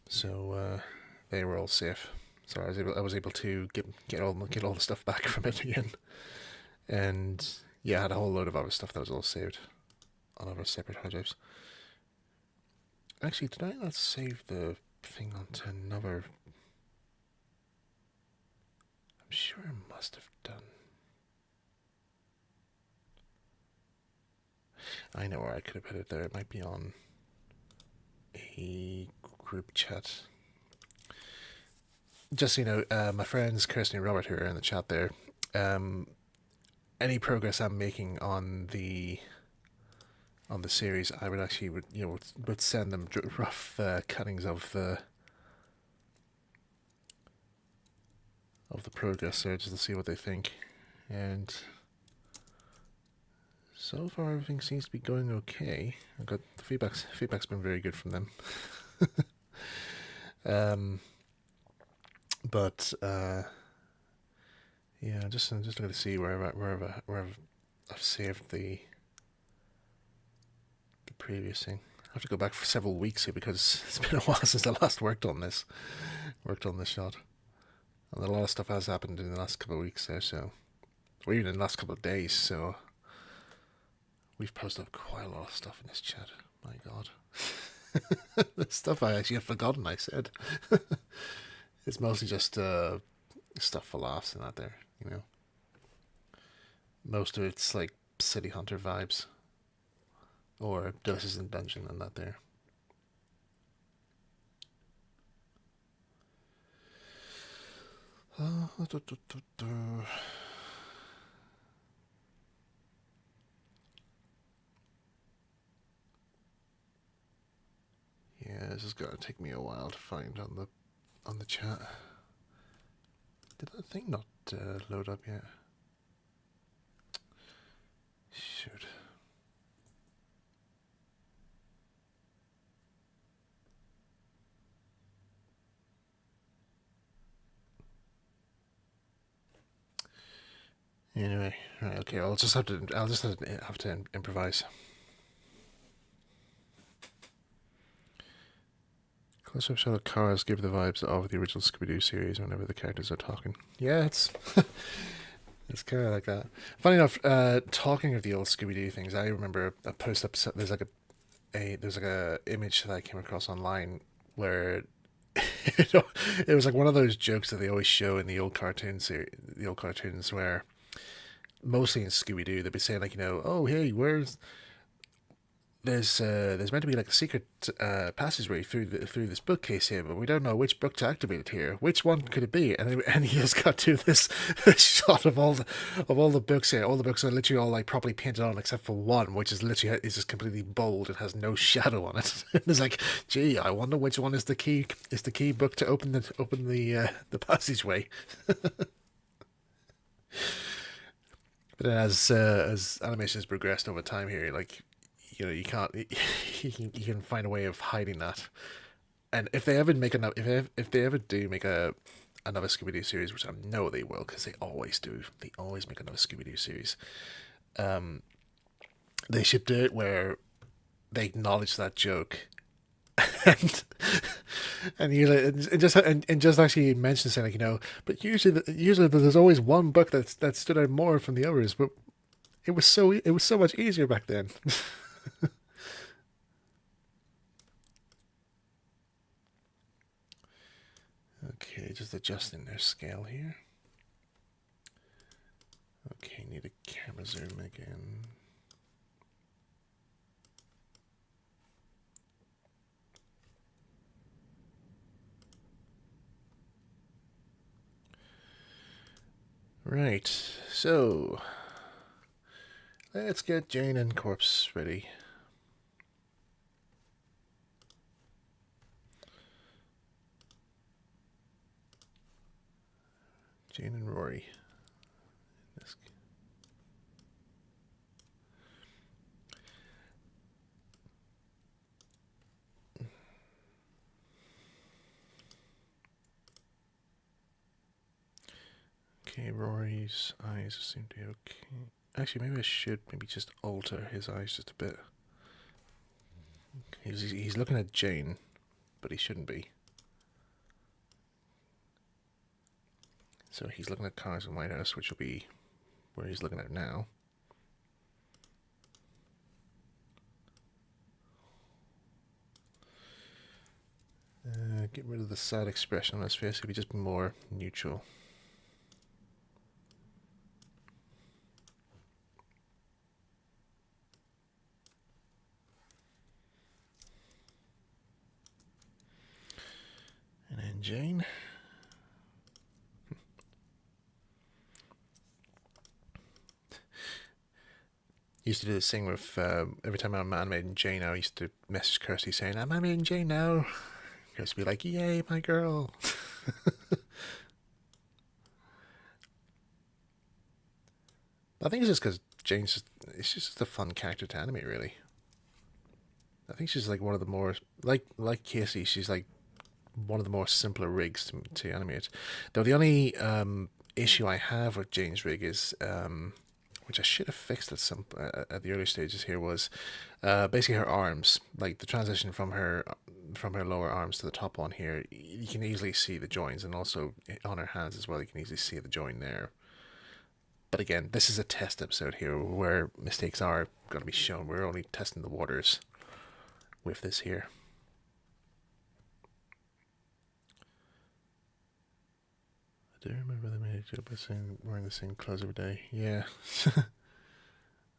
so they were all safe. So I was able to get all the stuff back from it again, and I had a whole load of other stuff that was all saved on other separate hard drives. Actually, did I not save the thing onto another? I'm sure I must have done. I know where I could have put it there. It might be on a group chat. Just so you know, my friends Kirsty and Robert who are in the chat there, any progress I'm making on the series, I would actually would send them rough cuttings of the progress there just to see what they think. And So far, everything seems to be going okay. I got the feedback's been very good from them. But yeah, I'm just looking to see wherever I've saved the previous thing. I have to go back for several weeks here because it's been a while since I last worked on this shot. And a lot of stuff has happened in the last couple of weeks there, so, or even in the last couple of days. So we've posted up quite a lot of stuff in this chat. My God. The stuff I actually had forgotten I said. It's mostly just stuff for laughs and that there, you know. Most of it's like City Hunter vibes. Or Doses in Dungeon and that there. Yeah, this is gonna take me a while to find on the chat. Did that thing not load up yet? Shoot. Anyway, right, okay, I'll just have to improvise. Close-up shot of cars give the vibes of the original Scooby-Doo series whenever the characters are talking. Yeah, it's it's kind of like that. Funny enough, talking of the old Scooby-Doo things, I remember a post up. There's like a image that I came across online where it was like one of those jokes that they always show in the old cartoons where mostly in Scooby Doo they'd be saying like, you know, oh hey, there's meant to be like a secret passageway through this bookcase here, but we don't know which book to activate here. Which one could it be? And he has got to this shot of all the books here. All the books are literally all like properly painted on except for one, which is literally is just completely bold and has no shadow on it. It's like, gee, I wonder which one is the key book to open the passageway. But then as animation has progressed over time here, like, you know, you can't you can find a way of hiding that. And if they ever make if they ever do make another Scooby Doo series, which I know they will because they always do, they always make another Scooby Doo series. They should do it where they acknowledge that joke, and and just actually mention saying like, you know, but usually there's always one book that stood out more from the others, but it was so much easier back then. Okay, just adjusting their scale here. Okay, need a camera zoom again. Right, so let's get Jane and Corpse ready. Jane and Rory. Okay, Rory's eyes seem to be okay. Actually, maybe I should just alter his eyes just a bit. He's looking at Jane, but he shouldn't be. So he's looking at Cars in White House, which will be where he's looking at now. Get rid of the sad expression on his face. If he just be more neutral. And then Jane. Used to do this thing with every time I'm animating Jane, I used to message Kirsty saying, "I'm animating Jane now." Kirsty would be like, "Yay, my girl!" I think it's just because Jane's she's just a fun character to animate, really. I think she's like one of the more like Casey. She's like one of the more simpler rigs to animate. Though the only issue I have with Jane's rig is, which I should have fixed at the early stages here, was basically her arms. Like the transition from her lower arms to the top one here, you can easily see the joins, and also on her hands as well. You can easily see the join there. But again, this is a test episode here where mistakes are going to be shown. We're only testing the waters with this here. I do remember they made a joke by saying wearing the same clothes every day. Yeah.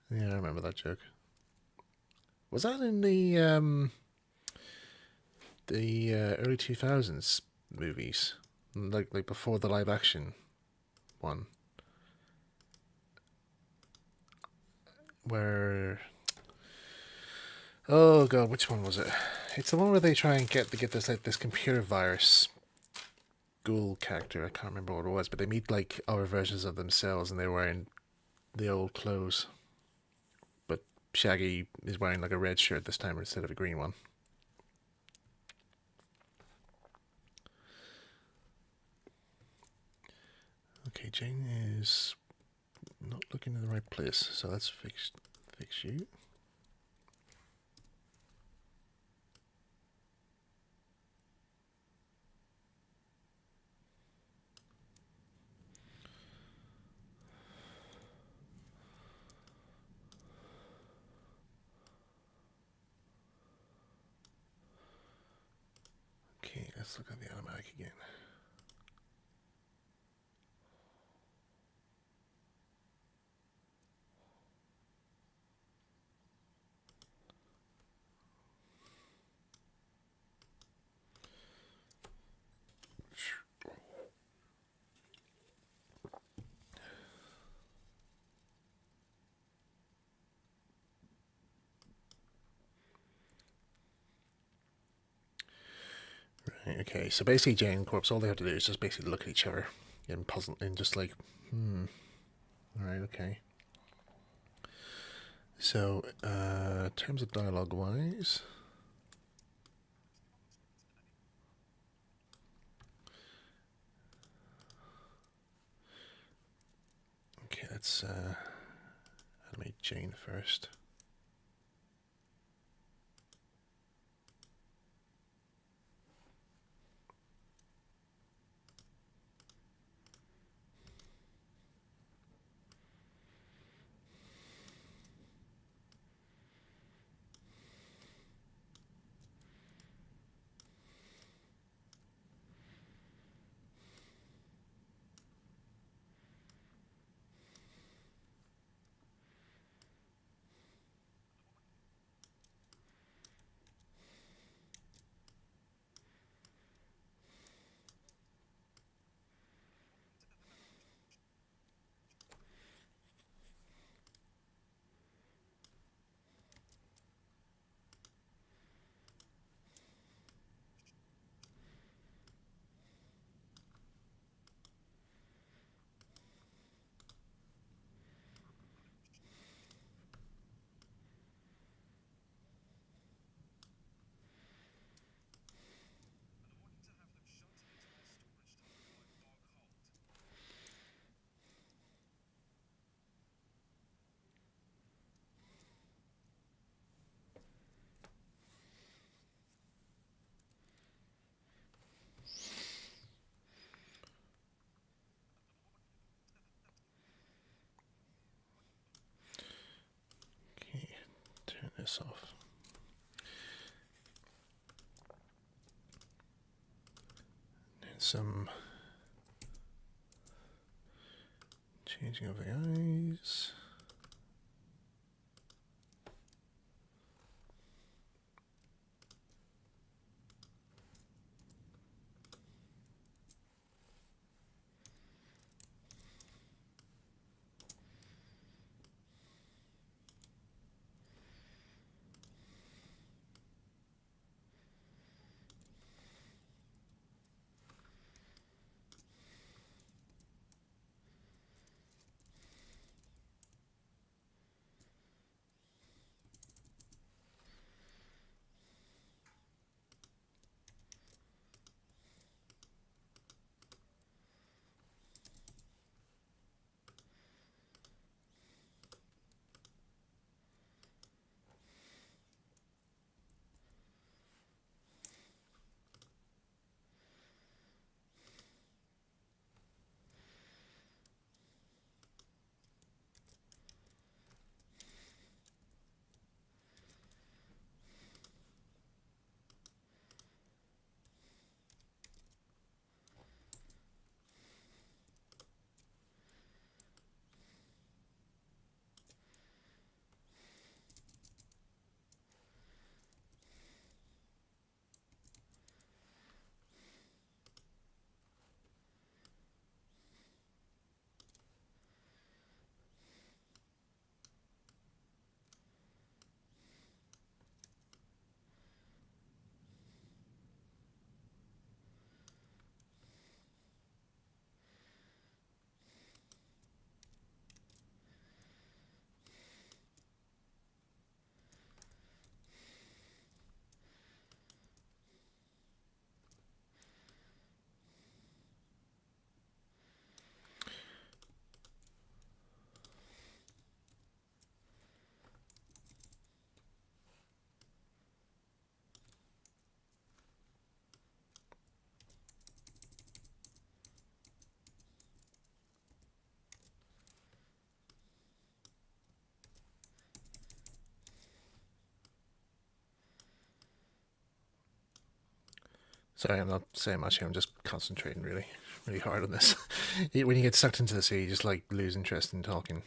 Yeah, I remember that joke. Was that in the early 2000s movies? Like before the live action one? Where, oh god, which one was it? It's the one where they try and get this like this computer virus ghoul character. I can't remember what it was, but they meet like other versions of themselves, and they're wearing the old clothes. But Shaggy is wearing like a red shirt this time instead of a green one. Okay, Jane is not looking in the right place, so let's fix you. Okay, let's look at the animatic again. Right, okay, so basically Jane and Corpse, all they have to do is just basically look at each other and puzzle and just like, alright, okay. So, in terms of dialogue wise, okay, let's animate Jane first. Okay, turn this off. And some changing of the eyes. Sorry, I'm not saying much here. I'm just concentrating really hard on this. When you get sucked into the sea, you just like lose interest in talking.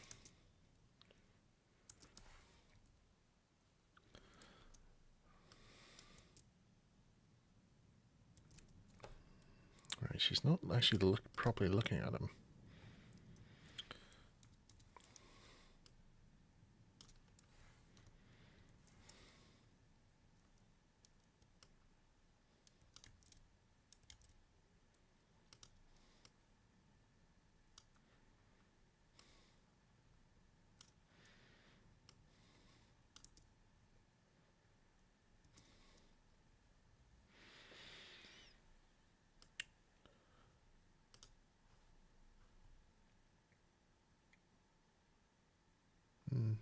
Right, she's not actually properly looking at him. Hmm.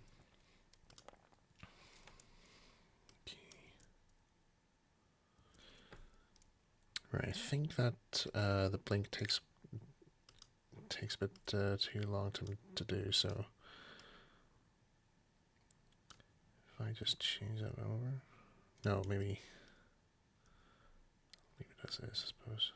Right, I think that the blink takes a bit too long to do. So if I just change that over, no, maybe leave it as is, I suppose.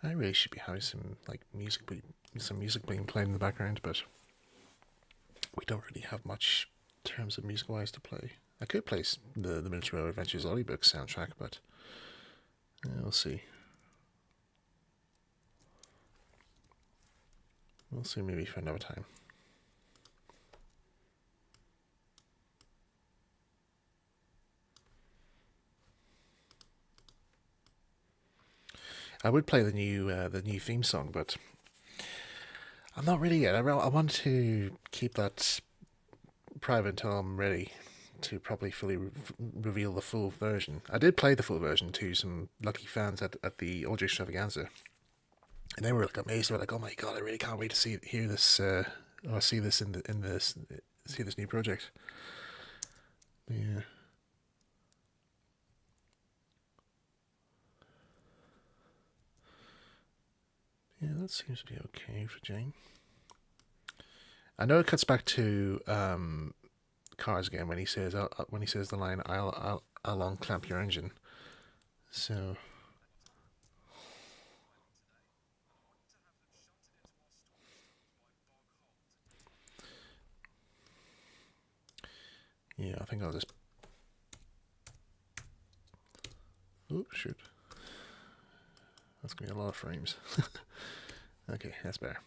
I really should be having some like music being played in the background, but we don't really have much in terms of music-wise to play. I could play the Military Road Adventures audiobook soundtrack, but we'll see. We'll see maybe for another time. I would play the new theme song, but I'm not ready yet. I want to keep that private until I'm ready to probably fully reveal the full version. I did play the full version to some lucky fans at the audio extravaganza, and they were like amazed. They were like, "Oh my god, I really can't wait to hear this, or see this see this new project." Yeah. Yeah, that seems to be okay for Jane. I know it cuts back to Cars again when he says the line I'll unclamp your engine. So yeah, I think I'll just oh shoot. That's gonna be a lot of frames. Okay, that's better.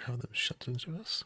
Have them shut into us.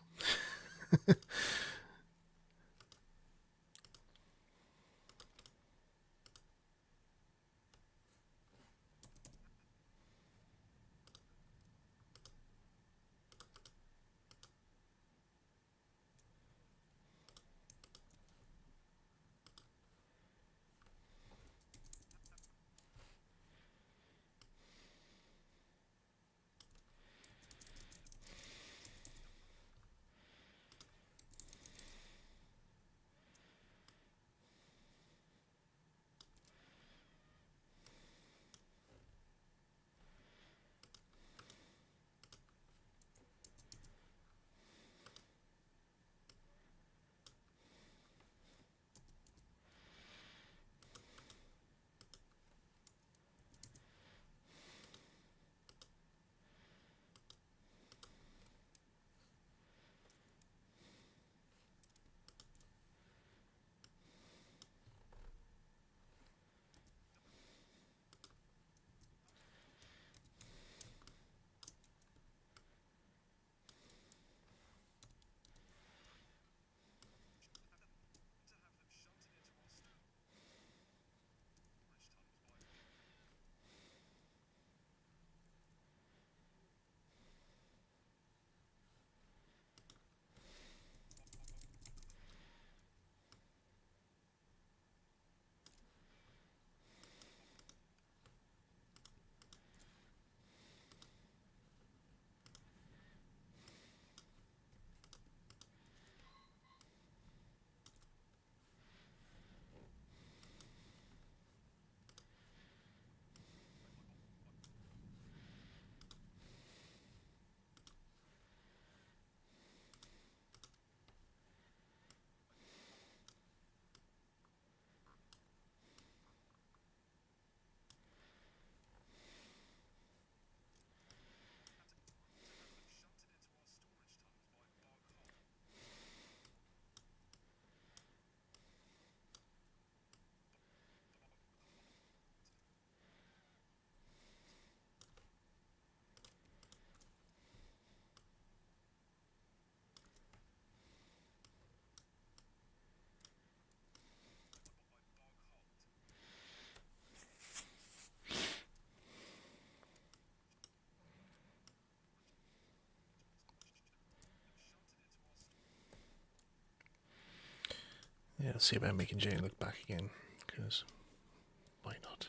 Yeah, let's see about making Jane look back again, because why not?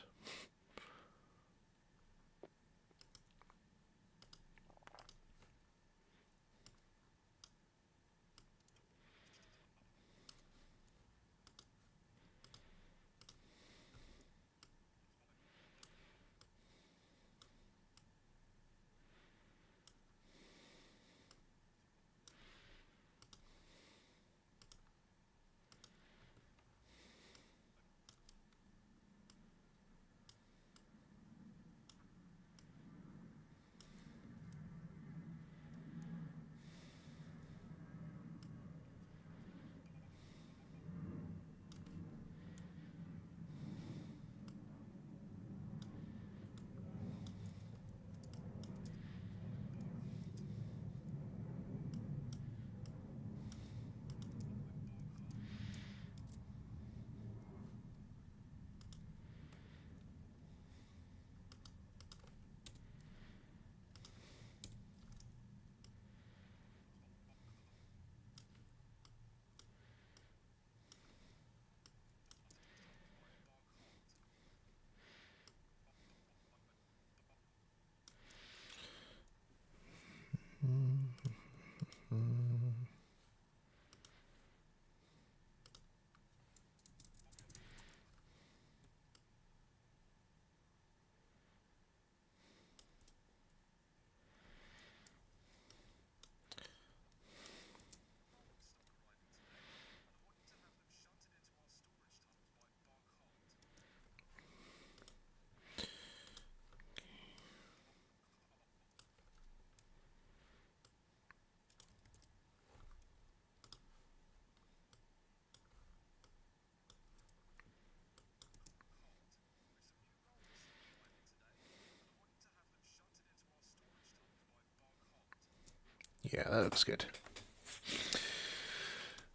Yeah, that looks good.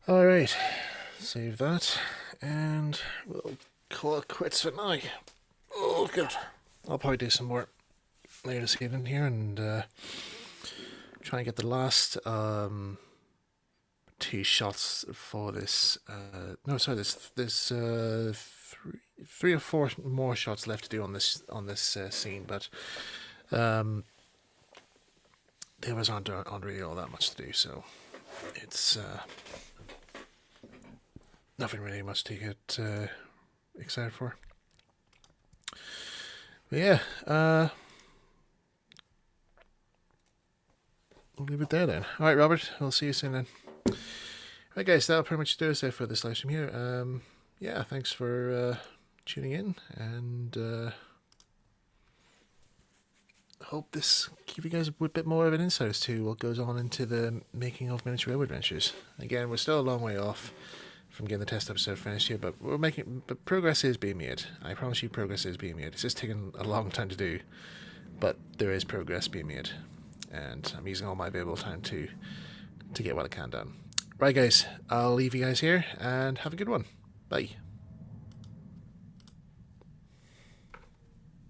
Alright, save that, and we'll call it quits for now. Oh god. I'll probably do some more later this evening here and try and get the last two shots for this. No, sorry, there's three or four more shots left to do on this scene, but the others aren't really all that much to do, so it's nothing really much to get excited for. But yeah, we'll leave it there then. Alright, Robert, I'll see you soon then. Right, guys, that'll pretty much do us there for this live stream here. Yeah, thanks for tuning in, and hope this give you guys a bit more of an insight as to what goes on into the making of Miniature Railway Adventures. Again, we're still a long way off from getting the test episode finished here, but but progress is being made. I promise you, progress is being made. It's just taking a long time to do, but there is progress being made, and I'm using all my available time to get what I can done. Right, guys, I'll leave you guys here, and have a good one. Bye.